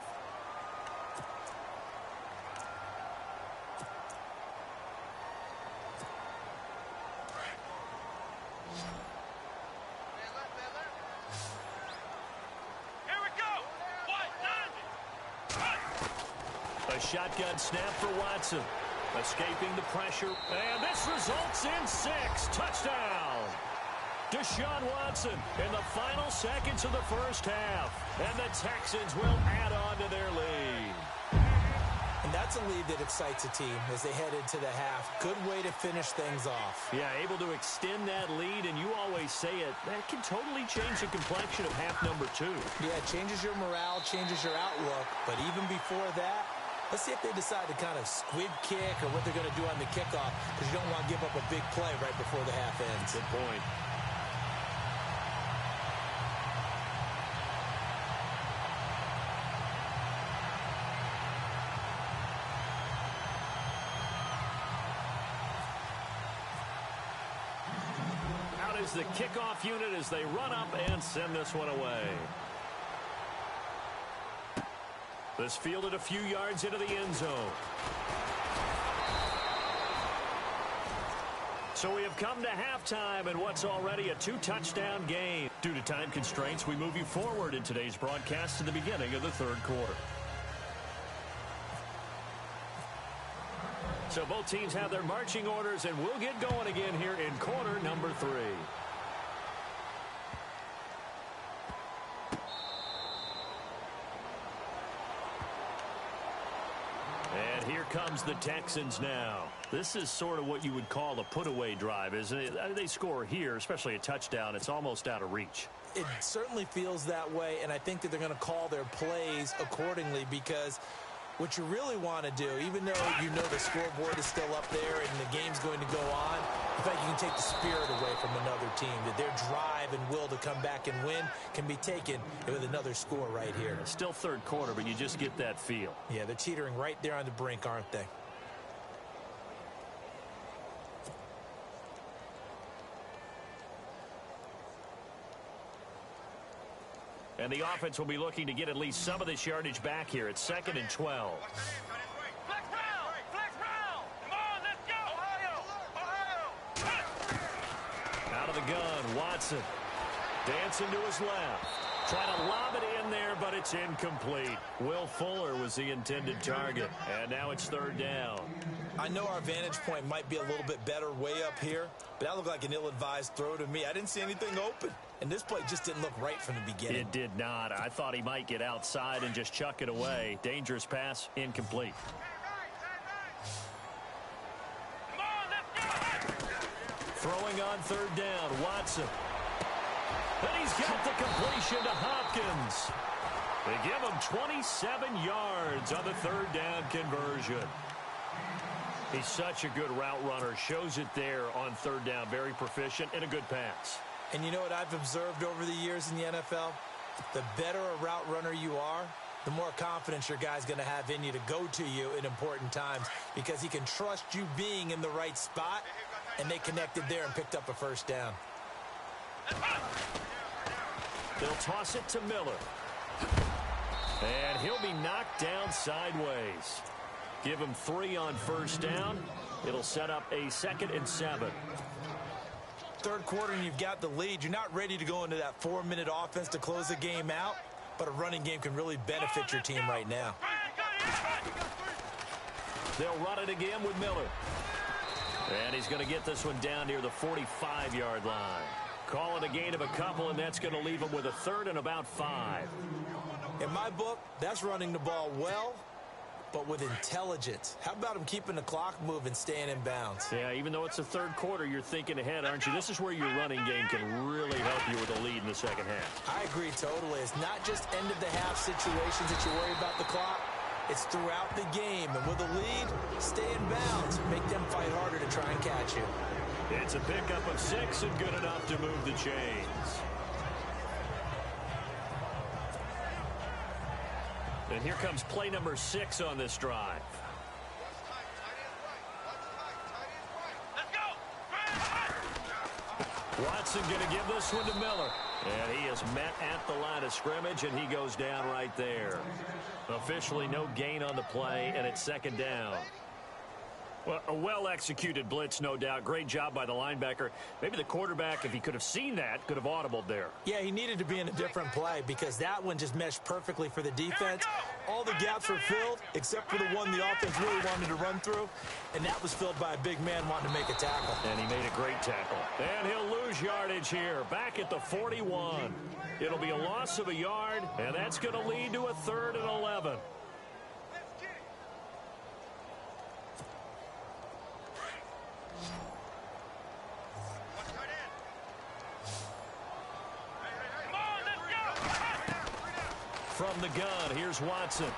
A shotgun snap for Watson. Escaping the pressure. And this results in 6. Touchdown. Deshaun Watson in the final seconds of the first half. And the Texans will add on to their lead. And that's a lead that excites a team as they head into the half. Good way to finish things off. Yeah, able to extend that lead, and you always say it, that can totally change the complexion of half number 2. Yeah, it changes your morale, changes your outlook. But even before that, let's see if they decide to kind of squib kick or what they're going to do on the kickoff, because you don't want to give up a big play right before the half ends. Good point. Out is the kickoff unit as they run up and send this one away. This fielded a few yards into the end zone. So we have come to halftime in what's already a 2-touchdown game. Due to time constraints, we move you forward in today's broadcast to the beginning of the third quarter. So both teams have their marching orders, and we'll get going again here in quarter number 3. And here comes the Texans now. This is sort of what you would call a put-away drive, isn't it? They score here, especially a touchdown. It's almost out of reach. It certainly feels that way, and I think that they're going to call their plays accordingly, because what you really want to do, even though you know the scoreboard is still up there and the game's going to go on, in fact, you can take the spirit away from another team, that their drive and will to come back and win can be taken with another score right here. Still third quarter, but you just get that feel. Yeah, they're teetering right there on the brink, aren't they? And the offense will be looking to get at least some of this yardage back here. It's 2nd and 12. Out of the gun, Watson. Dancing to his left. Trying to lob it in there, but it's incomplete. Will Fuller was the intended target. And now it's 3rd down. I know our vantage point might be a little bit better way up here, but that looked like an ill-advised throw to me. I didn't see anything open. And this play just didn't look right from the beginning. It did not. I thought he might get outside and just chuck it away. Dangerous pass, incomplete. Throwing on third down, Watson. And he's got the completion to Hopkins. They give him 27 yards on the third down conversion. He's such a good route runner. Shows it there on third down. Very proficient and a good pass. And you know what I've observed over the years in the NFL? The better a route runner you are, the more confidence your guy's going to have in you to go to you in important times because he can trust you being in the right spot, and they connected there and picked up a first down. They'll toss it to Miller. And he'll be knocked down sideways. Give him 3 on first down. It'll set up a 2nd and 7. Third quarter and you've got the lead. You're not ready to go into that 4-minute offense to close the game out, but a running game can really benefit your team right now. They'll run it again with Miller. And he's going to get this one down near the 45-yard line. Call it a gain of a couple, and that's going to leave him with a 3rd and about 5. In my book, that's running the ball well, but with intelligence. How about him keeping the clock moving, staying in bounds? Yeah, even though it's the third quarter, you're thinking ahead, aren't you? This is where your running game can really help you with a lead in the second half. I agree totally. It's not just end-of-the-half situations that you worry about the clock. It's throughout the game. And with a lead, stay in bounds. Make them fight harder to try and catch you. It's a pickup of 6 and good enough to move the chains. And here comes play number 6 on this drive. Watson going to give this one to Miller. And he is met at the line of scrimmage, and he goes down right there. Officially no gain on the play, and it's 2nd down. Well, a well-executed blitz, no doubt. Great job by the linebacker. Maybe the quarterback, if he could have seen that, could have audibled there. Yeah, he needed to be in a different play because that one just meshed perfectly for the defense. All the gaps were filled except for the one the offense really wanted to run through, and that was filled by a big man wanting to make a tackle. And he made a great tackle. And he'll lose yardage here, back at the 41. It'll be a loss of a yard, and that's going to lead to a 3rd and 11. From the gun, here's Watson.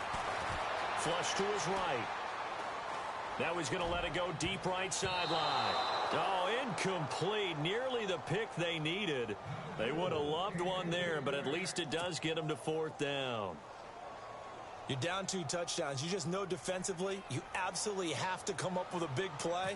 Flush to his right. Now he's going to let it go deep right sideline. Oh, incomplete. Nearly the pick they needed. They would have loved one there, but at least it does get them to 4th down. You're down 2 touchdowns. You just know defensively you absolutely have to come up with a big play.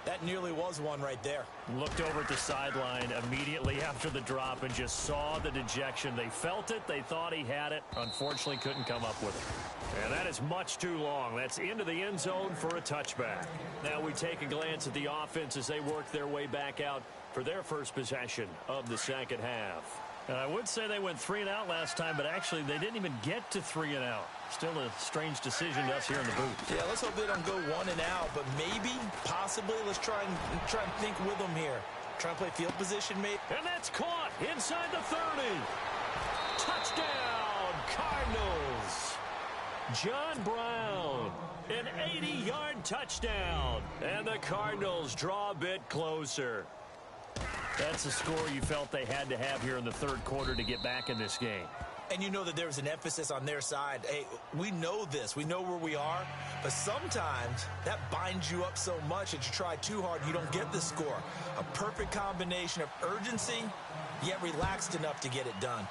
That nearly was one right there. Looked over at the sideline immediately after the drop and just saw the dejection. They felt it. They thought he had it. Unfortunately, couldn't come up with it. And that is much too long. That's into the end zone for a touchback. Now we take a glance at the offense as they work their way back out for their first possession of the second half. I would say they went 3 and out last time, but actually they didn't even get to 3 and out. Still a strange decision to us here in the booth. Yeah, let's hope they don't go 1 and out, but maybe, possibly, let's try and think with them here. Try and play field position, maybe. And that's caught inside the 30. Touchdown, Cardinals. John Brown, an 80-yard touchdown. And the Cardinals draw a bit closer. That's a score you felt they had to have here in the third quarter to get back in this game. And you know that there was an emphasis on their side. Hey, we know this. We know where we are. But sometimes that binds you up so much that you try too hard and you don't get the score. A perfect combination of urgency, yet relaxed enough to get it done.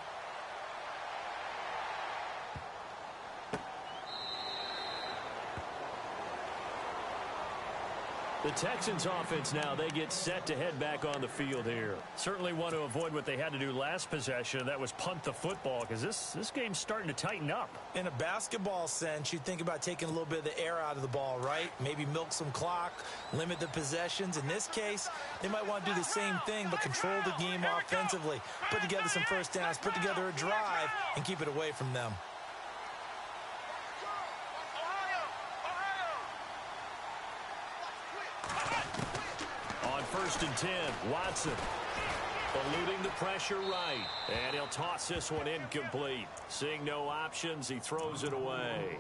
The Texans offense now, they get set to head back on the field here. Certainly want to avoid what they had to do last possession. That was punt the football because this game's starting to tighten up. In a basketball sense, you think about taking a little bit of the air out of the ball, right? Maybe milk some clock, limit the possessions. In this case, they might want to do the same thing but control the game offensively. Put together some first downs, put together a drive, and keep it away from them. First and 10, Watson eluding the pressure right, and he'll toss this one incomplete. Seeing no options, he throws it away.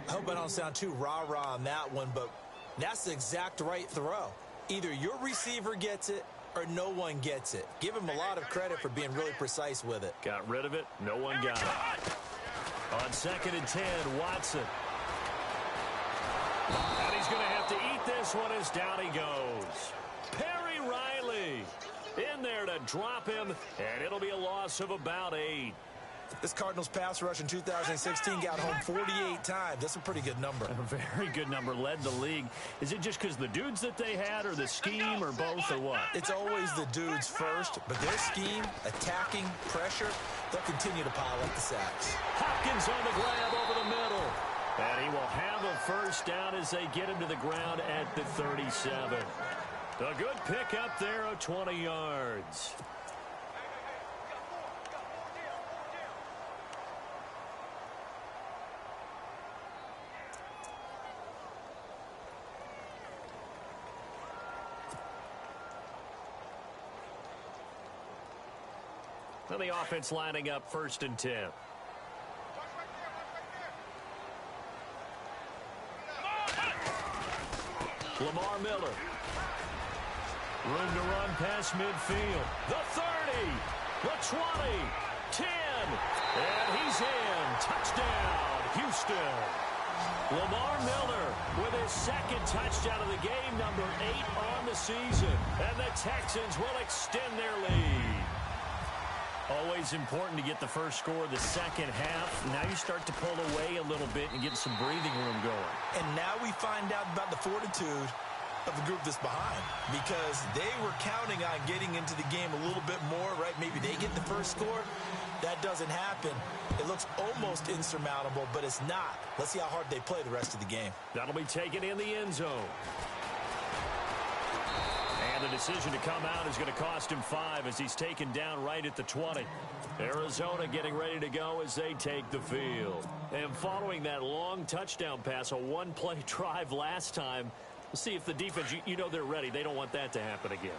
I hope I don't sound too rah-rah on that one, but that's the exact right throw. Either your receiver gets it or no one gets it. Give him a lot of credit for being really precise with it. Got rid of it. No one got it. On 2nd and 10, Watson. And he's going to have to eat this one as down he goes. Perry Riley in there to drop him, and it'll be a loss of about 8. This Cardinals pass rush in 2016 got home 48 times. That's a pretty good number. A very good number, led the league. Is it just because the dudes that they had, or the scheme, or both, or what? It's always the dudes first, but their scheme, attacking, pressure, they'll continue to pile up the sacks. Hopkins on the grab over the middle. And he will have a first down as they get him to the ground at the 37. A good pickup there of 20 yards. And the offense lining up 1st and 10. Lamar Miller. Room to run past midfield. The 30. The 20. 10. And he's in. Touchdown, Houston. Lamar Miller with his 2nd touchdown of the game, number 8 on the season. And the Texans will extend their lead. Always important to get the first score of the second half. Now you start to pull away a little bit and get some breathing room going. And now we find out about the fortitude of the group that's behind, because they were counting on getting into the game a little bit more, right? Maybe they get the first score. That doesn't happen. It looks almost insurmountable, but it's not. Let's see how hard they play the rest of the game. That'll be taken in the end zone. And the decision to come out is going to cost him 5 as he's taken down right at the 20. Arizona getting ready to go as they take the field. And following that long touchdown pass, a one-play drive last time, we'll see if the defense, you know they're ready. They don't want that to happen again.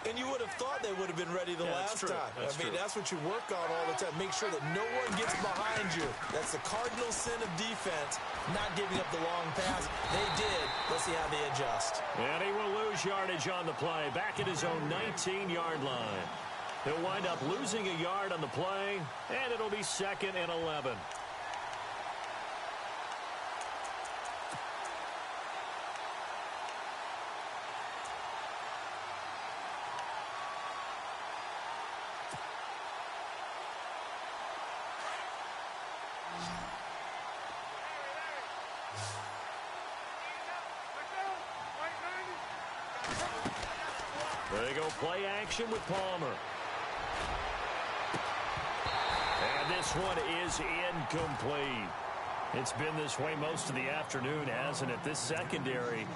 And you would have thought they would have been ready the last time. That's what you work on all the time. Make sure that no one gets behind you. That's the cardinal sin of defense, not giving up the long pass. They did. Let's see how they adjust. And he will lose yardage on the play, back at his own 19-yard line. He'll wind up losing a yard on the play, and it'll be 2nd and 11. There you go, play action with Palmer. And this one is incomplete. It's been this way most of the afternoon, hasn't it? This secondary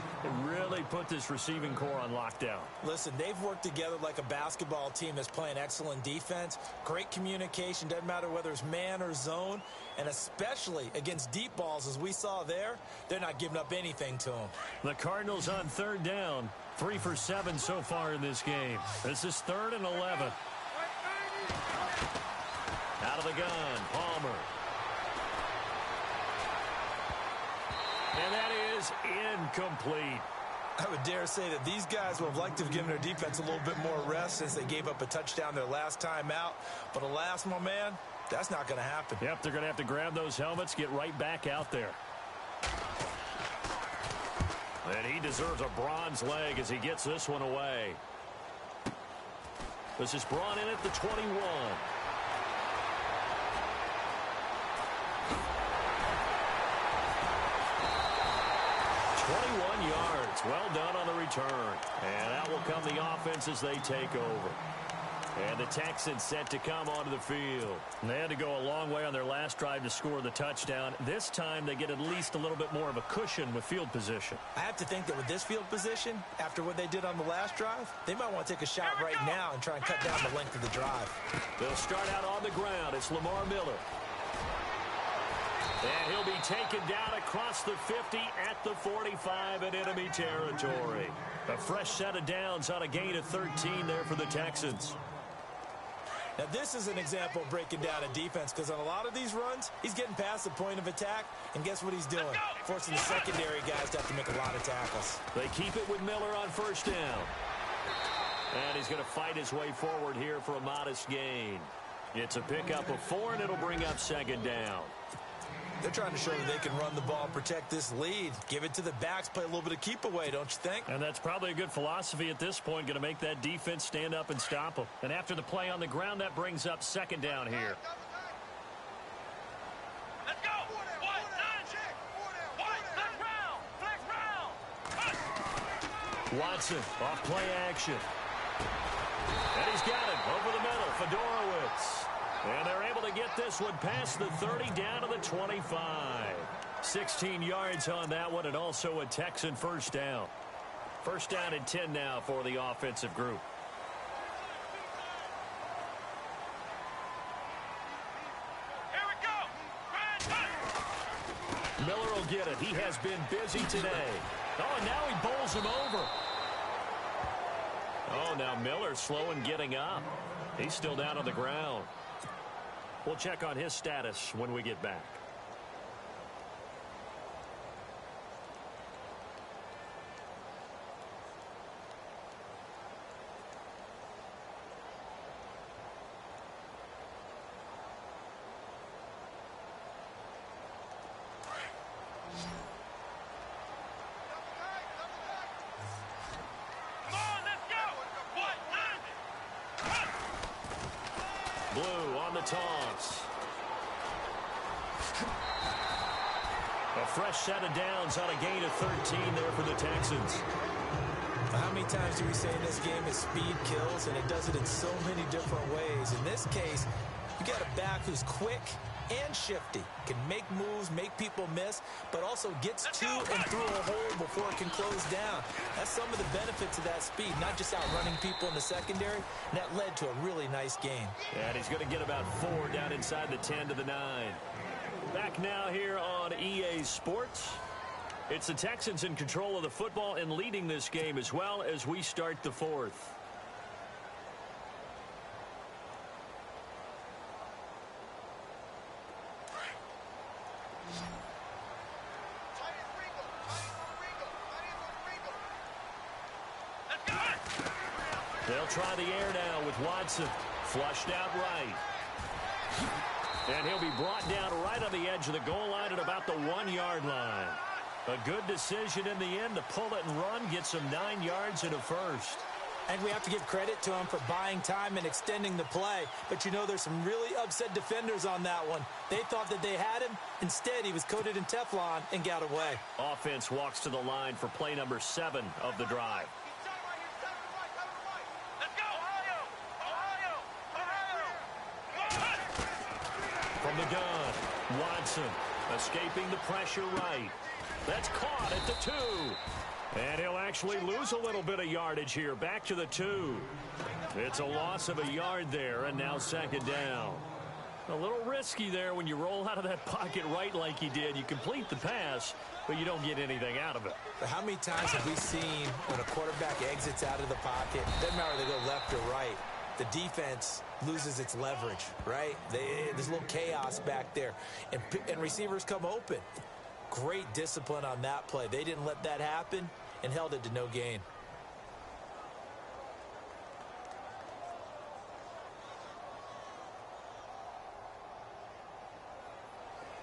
really put this receiving core on lockdown. Listen, they've worked together like a basketball team that's playing excellent defense. Great communication, doesn't matter whether it's man or zone. And especially against deep balls, as we saw there, they're not giving up anything to them. The Cardinals on 3rd down. 3 for 7 so far in this game. This is 3rd and 11. Out of the gun, Palmer. And that is incomplete. I would dare say that these guys would have liked to have given their defense a little bit more rest since they gave up a touchdown their last time out. But alas, my man, that's not going to happen. Yep, they're going to have to grab those helmets, get right back out there. And he deserves a bronze leg as he gets this one away. This is brought in at the 21. 21 yards. Well done on the return. And out will come the offense as they take over. And the Texans set to come onto the field. And they had to go a long way on their last drive to score the touchdown. This time they get at least a little bit more of a cushion with field position. I have to think that with this field position, after what they did on the last drive, they might want to take a shot right now and try and cut down the length of the drive. They'll start out on the ground. It's Lamar Miller. And he'll be taken down across the 50 at the 45 in enemy territory. A fresh set of downs on a gain of 13 there for the Texans. Now, this is an example of breaking down a defense, because on a lot of these runs, he's getting past the point of attack, and guess what he's doing? Forcing the secondary guys to have to make a lot of tackles. They keep it with Miller on 1st down. And he's going to fight his way forward here for a modest gain. It's a pickup of 4, and it'll bring up second down. They're trying to show that they can run the ball and protect this lead. Give it to the backs, play a little bit of keep away, don't you think? And that's probably a good philosophy at this point, going to make that defense stand up and stop them. And after the play on the ground, that brings up second down here. Let's go. Watson off play action. And he's got it over the middle. Fedorowicz. And they're able to get this one past the 30 down to the 25. 16 yards on that one, and also a Texan first down. First down and 10 now for the offensive group. Here we go. Miller will get it. He has been busy today. Oh, and now he bowls him over. Oh, now Miller slow in getting up. He's still down on the ground. We'll check on his status when we get back. Blue on the toss. A fresh set of downs on a gain of 13 there for the Texans. How many times do we say in this game is speed kills, and it does it in so many different ways. In this case, you got a back who's quick and shifty, can make moves, make people miss, but also gets to and through a hole before it can close down. That's some of the benefits of that speed, not just outrunning people in the secondary, and that led to a really nice gain. And he's going to get about 4 down inside the 10 to the 9. Back now here on EA Sports. It's the Texans in control of the football and leading this game as well as we start the 4th. They'll try the air now with Watson. Flushed out right. And he'll be brought down right on the edge of the goal line at about the 1-yard line. A good decision in the end to pull it and run, get some 9 yards and a first. And we have to give credit to him for buying time and extending the play. But you know, there's some really upset defenders on that one. They thought that they had him. Instead, he was coated in Teflon and got away. Offense walks to the line for play number 7 of the drive. From the gun, Watson escaping the pressure right. That's caught at the 2. And he'll actually lose a little bit of yardage here. Back to the 2. It's a loss of a yard there, and now second down. A little risky there when you roll out of that pocket right like you did. You complete the pass, but you don't get anything out of it. But how many times have we seen when a quarterback exits out of the pocket, doesn't matter whether they go left or right, the defense loses its leverage, right? There's a little chaos back there, and receivers come open. Great discipline on that play. They didn't let that happen and held it to no gain.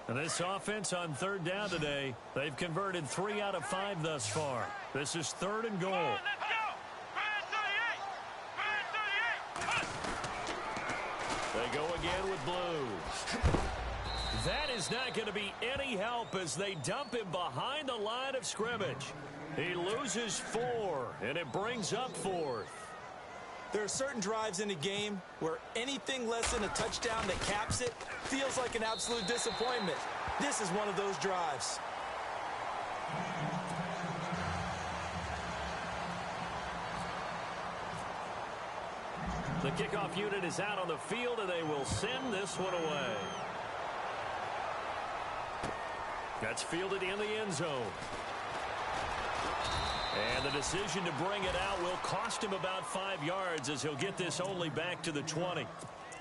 And this offense on third down today, they've converted 3 out of 5 thus far. This is 3rd and goal. They go again with Blue. That is not going to be any help as they dump him behind the line of scrimmage. He loses 4, and it brings up 4th. There are certain drives in a game where anything less than a touchdown that caps it feels like an absolute disappointment. This is one of those drives. The kickoff unit is out on the field, and they will send this one away. That's fielded in the end zone. And the decision to bring it out will cost him about 5 yards as he'll get this only back to the 20.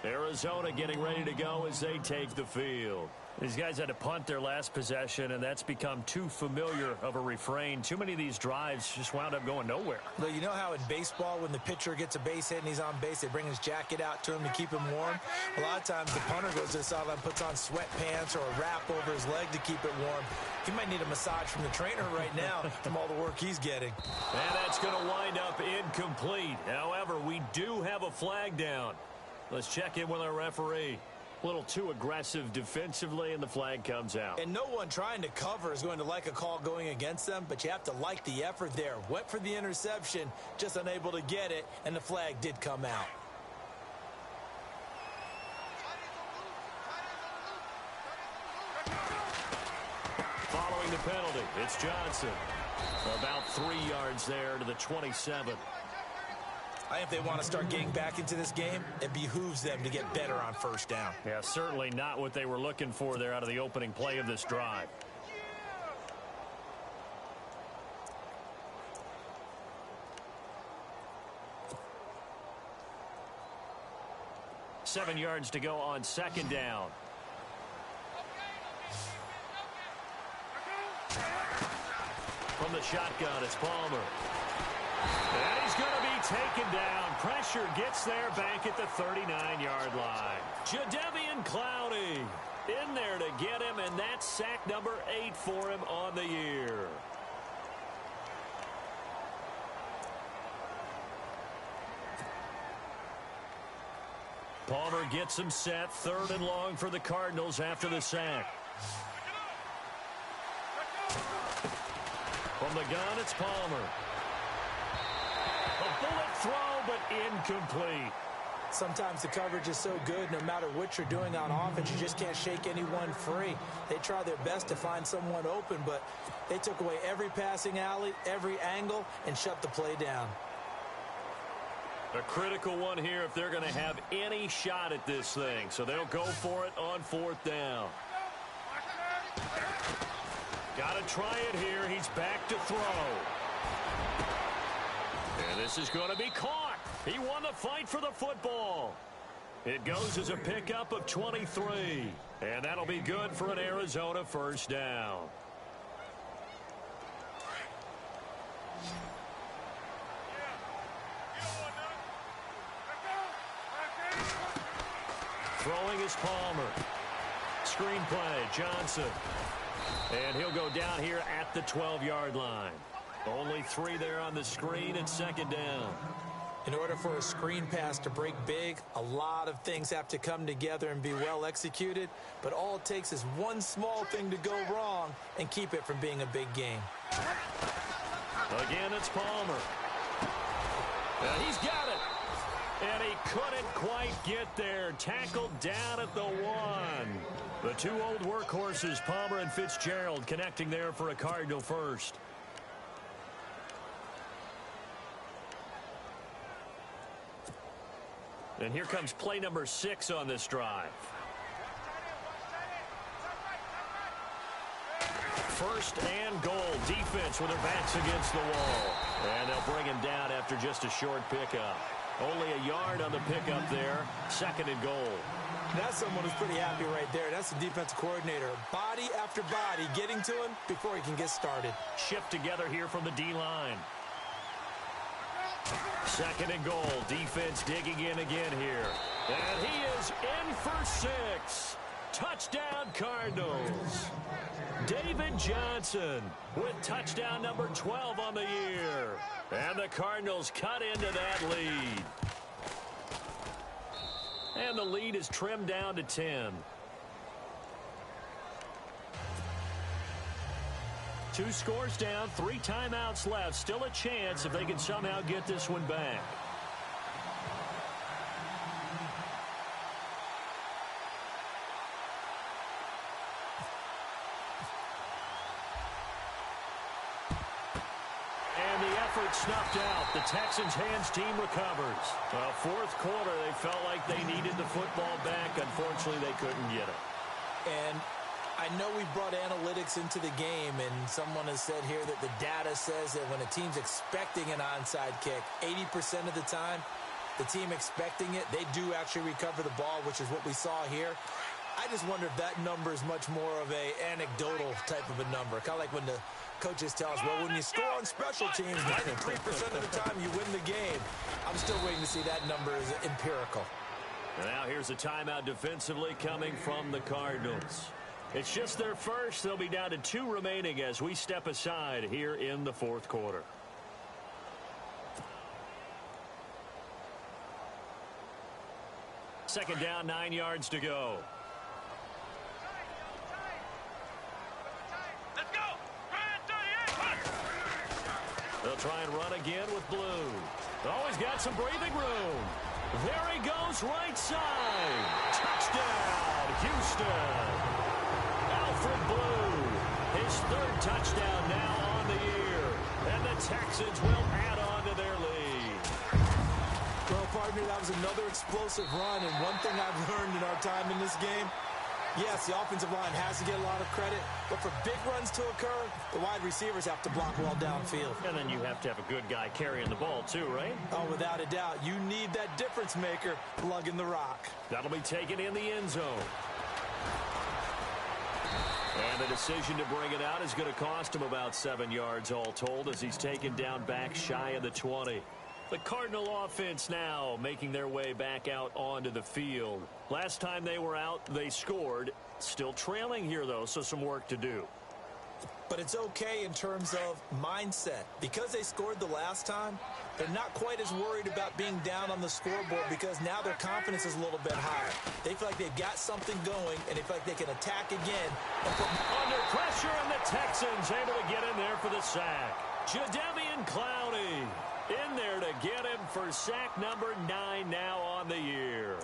Arizona getting ready to go as they take the field. These guys had to punt their last possession, and that's become too familiar of a refrain. Too many of these drives just wound up going nowhere. Well, you know how in baseball, when the pitcher gets a base hit and he's on base, they bring his jacket out to him to keep him warm? A lot of times the punter goes to the sideline, puts on sweatpants or a wrap over his leg to keep it warm. He might need a massage from the trainer right now from all the work he's getting. And that's going to wind up incomplete. However, we do have a flag down. Let's check in with our referee. A little too aggressive defensively, and the flag comes out. And no one trying to cover is going to like a call going against them, but you have to like the effort there. Went for the interception, just unable to get it, and the flag did come out. Following the penalty, it's Johnson. About 3 yards there to the 27. I think if they want to start getting back into this game, it behooves them to get better on first down. Yeah, certainly not what they were looking for there out of the opening play of this drive. Seven yards to go on second down. From the shotgun, it's Palmer. And he's going to be taken down. Pressure gets there back at the 39-yard line. Jadeveon Clowney in there to get him, and that's sack number 8 for him on the year. Palmer gets him set. 3rd and long for the Cardinals after the sack. From the gun, it's Palmer. A bullet throw, but incomplete. Sometimes the coverage is so good, no matter what you're doing on offense, you just can't shake anyone free. They try their best to find someone open, but they took away every passing alley, every angle, and shut the play down. A critical one here if they're going to have any shot at this thing. So they'll go for it on 4th down. Got to try it here. He's back to throw. And this is going to be caught. He won the fight for the football. It goes as a pickup of 23. And that'll be good for an Arizona first down. Throwing is Palmer. Screen play, Johnson. And he'll go down here at the 12-yard line. Only 3 there on the screen and 2nd down. In order for a screen pass to break big, a lot of things have to come together and be well executed. But all it takes is one small thing to go wrong and keep it from being a big game. Again, it's Palmer. And he's got it. And he couldn't quite get there. Tackled down at the 1. The 2 old workhorses, Palmer and Fitzgerald, connecting there for a Cardinal first. And here comes play number 6 on this drive. 1st and goal. Defense with their backs against the wall. And they'll bring him down after just a short pickup. Only a yard on the pickup there. 2nd and goal. That's someone who's pretty happy right there. That's the defensive coordinator. Body after body getting to him before he can get started. Shift together here from the D-line. 2nd and goal. Defense digging in again here. And he is in for 6. Touchdown Cardinals. David Johnson with touchdown number 12 on the year. And the Cardinals cut into that lead. And the lead is trimmed down to 10. 2 scores down, 3 timeouts left. Still a chance if they can somehow get this one back. And the effort snuffed out. The Texans' hands team recovers. 4th quarter, they felt like they needed the football back. Unfortunately, they couldn't get it. And I know we brought analytics into the game, and someone has said here that the data says that when a team's expecting an onside kick, 80% of the time, the team expecting it, they do actually recover the ball, which is what we saw here. I just wonder if that number is much more of a anecdotal type of a number. Kind of like when the coaches tell us, well, when you score on special teams, 93% of the time you win the game. I'm still waiting to see that number is empirical. And now here's a timeout defensively coming from the Cardinals. It's just their first. They'll be down to 2 remaining as we step aside here in the fourth quarter. Second down, 9 yards to go. Let's go! They'll try and run again with Blue. Always got some breathing room. There he goes, right side. Touchdown, Houston. Alfred Blue, his 3rd touchdown now on the year. And the Texans will add on to their lead. Well, partner, that was another explosive run. And one thing I've learned in our time in this game, yes, the offensive line has to get a lot of credit, but for big runs to occur, the wide receivers have to block well downfield. And then you have to have a good guy carrying the ball too, right? Oh, without a doubt. You need that difference maker lugging the rock. That'll be taken in the end zone. And the decision to bring it out is going to cost him about 7 yards all told as he's taken down back shy of the 20. The Cardinal offense now making their way back out onto the field. Last time they were out, they scored. Still trailing here, though, so some work to do. But it's okay in terms of mindset. Because they scored the last time, they're not quite as worried about being down on the scoreboard because now their confidence is a little bit higher. They feel like they've got something going, and they feel like they can attack again. Under pressure, and the Texans able to get in there for the sack. Jadeveon Clowney in there to get him for sack number 9 now on the year.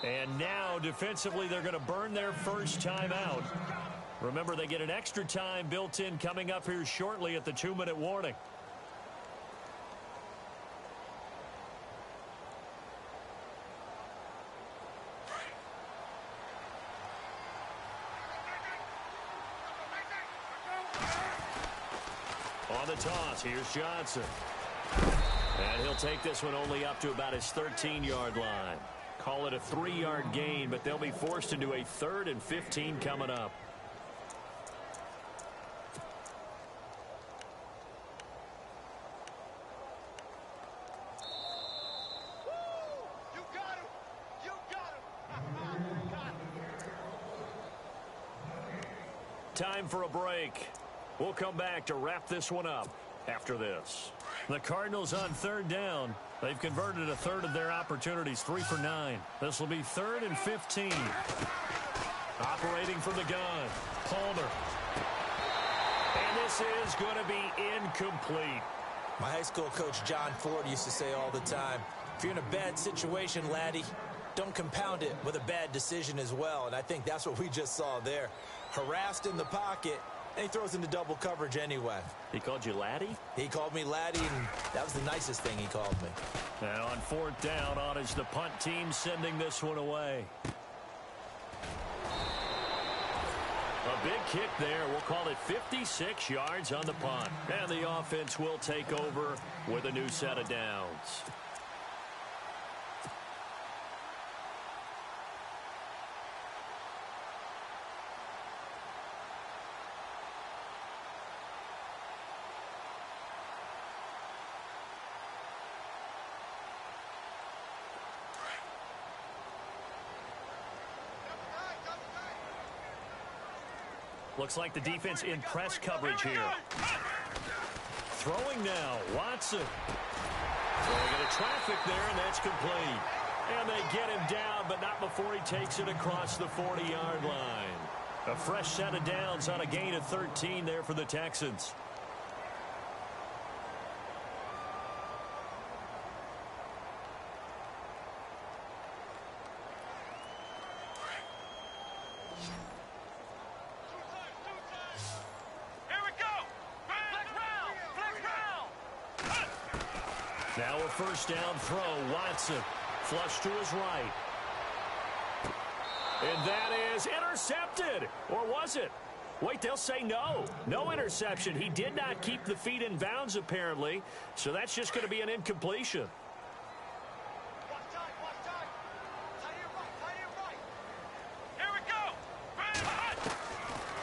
And now, defensively, they're going to burn their first timeout. Remember, they get an extra time built in coming up here shortly at the 2-minute warning. On the toss, here's Johnson. And he'll take this one only up to about his 13-yard line. Call it a 3-yard gain, but they'll be forced into a 3rd and 15 coming up. You got him! You got him! Time for a break. We'll come back to wrap this one up after this. The Cardinals on 3rd down. They've converted a 1/3 of their opportunities, 3 for 9. This will be 3rd and 15. Operating from the gun, Palmer. And this is going to be incomplete. My high school coach, John Ford, used to say all the time, if you're in a bad situation, laddie, don't compound it with a bad decision as well. And I think that's what we just saw there. Harassed in the pocket, and he throws into double coverage anyway. He called you laddie? He called me laddie, and that was the nicest thing he called me. And on 4th down, on is the punt team sending this one away. A big kick there. We'll call it 56 yards on the punt. And the offense will take over with a new set of downs. Looks like the defense in press coverage here. Throwing now, Watson. Throwing into traffic there, and that's complete. And they get him down, but not before he takes it across the 40-yard line. A fresh set of downs on a gain of 13 there for the Texans. Now a first down throw, Watson. Flush to his right. And that is intercepted. Or was it? Wait, they'll say no. No interception. He did not keep the feet in bounds, apparently. So that's just going to be an incompletion. Here we go.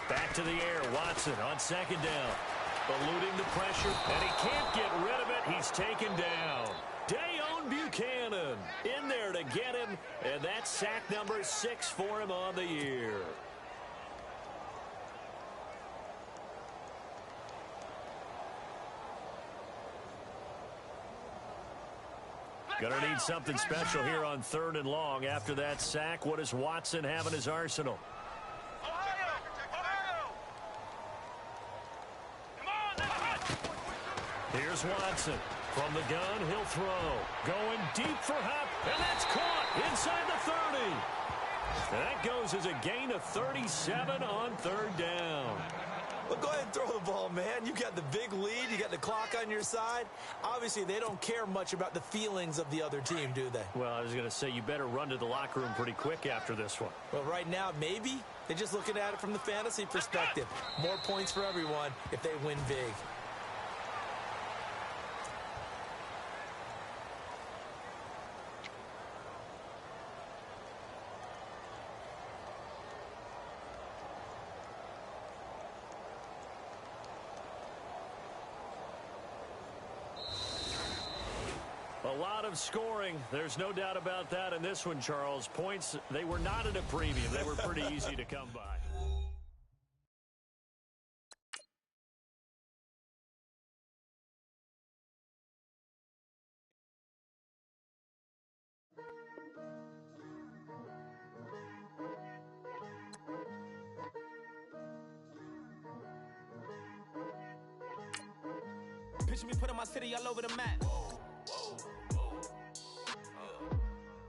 Back to the air. Watson on second down. Eluding the pressure, and he can't get rid of it. He's taken down. Dayon Buchanan in there to get him, and that's sack number 6 for him on the year. Gonna need something special here on 3rd and long. After that sack, what does Watson have in his arsenal? Here's Watson. From the gun, he'll throw. Going deep for Hupp, and that's caught inside the 30. And that goes as a gain of 37 on 3rd down. Well, go ahead and throw the ball, man. You got the big lead. You got the clock on your side. Obviously, they don't care much about the feelings of the other team, do they? Well, I was going to say, you better run to the locker room pretty quick after this one. Well, right now, maybe. They're just looking at it from the fantasy perspective. More points for everyone if they win big. A lot of scoring. There's no doubt about that in this one, Charles. Points, they were not at a premium. They were pretty easy to come by. Picture me putting my city all over the map.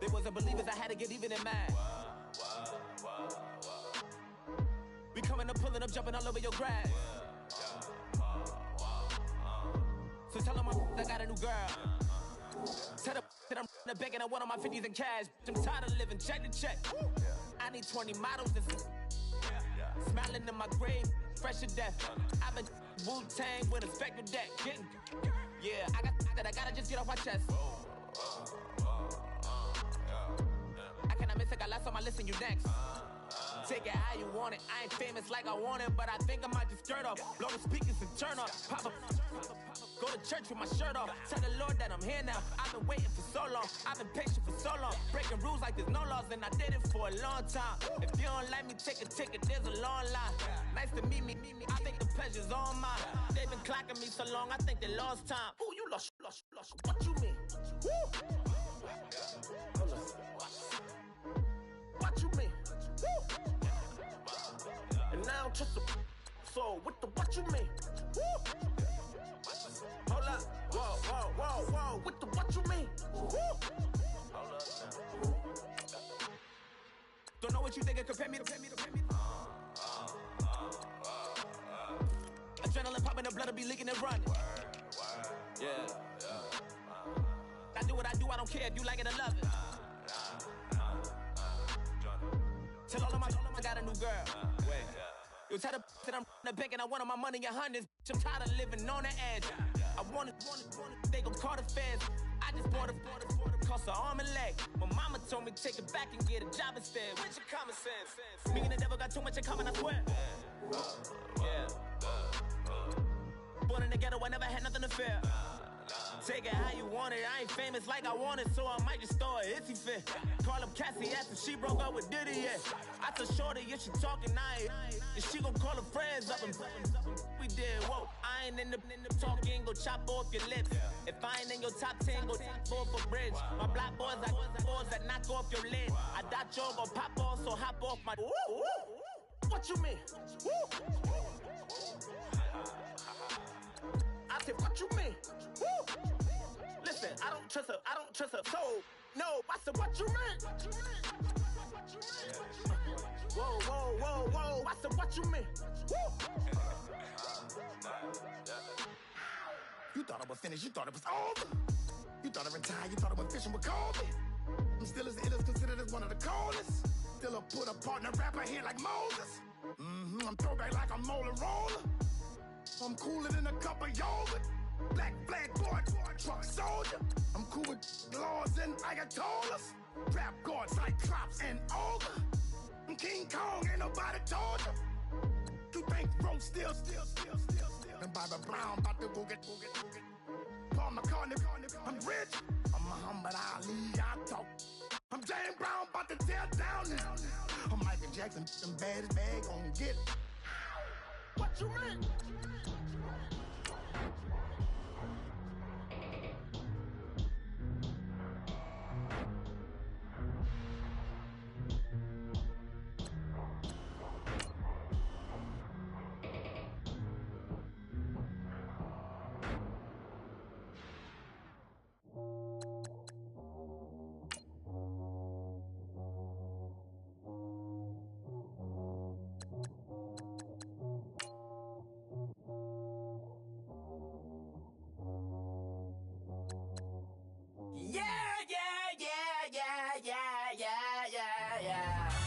They wasn't believers, I had to get even in mad. We coming up, pulling up, jumping all over your grass. So tell them I got a new girl. Tell them that I'm in the bank and I want all my 50s in cash. I'm tired of living check to check. I need 20 models and smiling in my grave, fresh to death. I've been Wu-Tang with a spectral deck. Yeah, I gotta just get off my chest. I got lots on my list and you next. Take it how you want it. I ain't famous like I want it, but I think I might just skirt off. Blow the speakers and turn off. Pop up. Go to church with my shirt off. Tell the Lord that I'm here now. I've been waiting for so long. I've been patient for so long. Breaking rules like there's no laws, and I did it for a long time. If you don't like me, take a ticket. There's a long line. Nice to meet me. I think the pleasure's all mine. They've been clocking me so long, I think they lost time. Ooh, you lost. What you mean? Woo! What you mean? Woo! And now I'm just a so what you mean? Woo! Hold up, whoa, what you mean? Woo! Hold up. Don't know what you think it compare me to. Adrenaline popping, the blood will be leaking and running. Yeah. I do what I do, I don't care if you like it or love it. Tell all of my I got a new girl. Wait. You tell the that I'm in the bank and I want all my money in hundreds. I'm tired of living on the edge. I want it, they gon' call the feds. I just bought a cost an arm and leg. My mama told me take it back and get a job instead. Where's your common sense? Me and the devil got too much in common, I swear. Yeah. Born in the ghetto, I never had nothing to fear. Take it how you want it. I ain't famous like I want it, so I might just throw a hissy fit. Call up Cassie after she broke up with Diddy, yeah. I told Shorty if she talking, and she gon' call her friends up and we did, whoa. I ain't in the talking, go chop off your lips. If I ain't in your top 10, go top 4 for bridge. My black boys got boys that knock off your lid. I thought y'all gon' pop off, so hop off my. What you mean? I said, what you mean? Listen, I don't trust her. So, no, I said, what you mean? Whoa. I said, what you mean? You thought I was finished, you thought it was over. You thought I retired, you thought I went fishing with Kobe. I'm still as ill as considered as one of the coldest. still a put a partner rapper here like Moses. I'm throwback like a molar roller. I'm cooler than a cup of yogurt. Black flag boy, truck soldier. I'm cool with laws and Ayatollahs. Rap God, Cyclops and Ogre. I'm King Kong, ain't nobody told you. You think Rome still. And Bobby Brown about to go get. Paul McCartney, I'm rich. I'm Muhammad Ali, I talk. I'm James Brown, about to tear down now. I'm Michael Jackson, them bad as bad, gon' get it. What you mean? Yeah.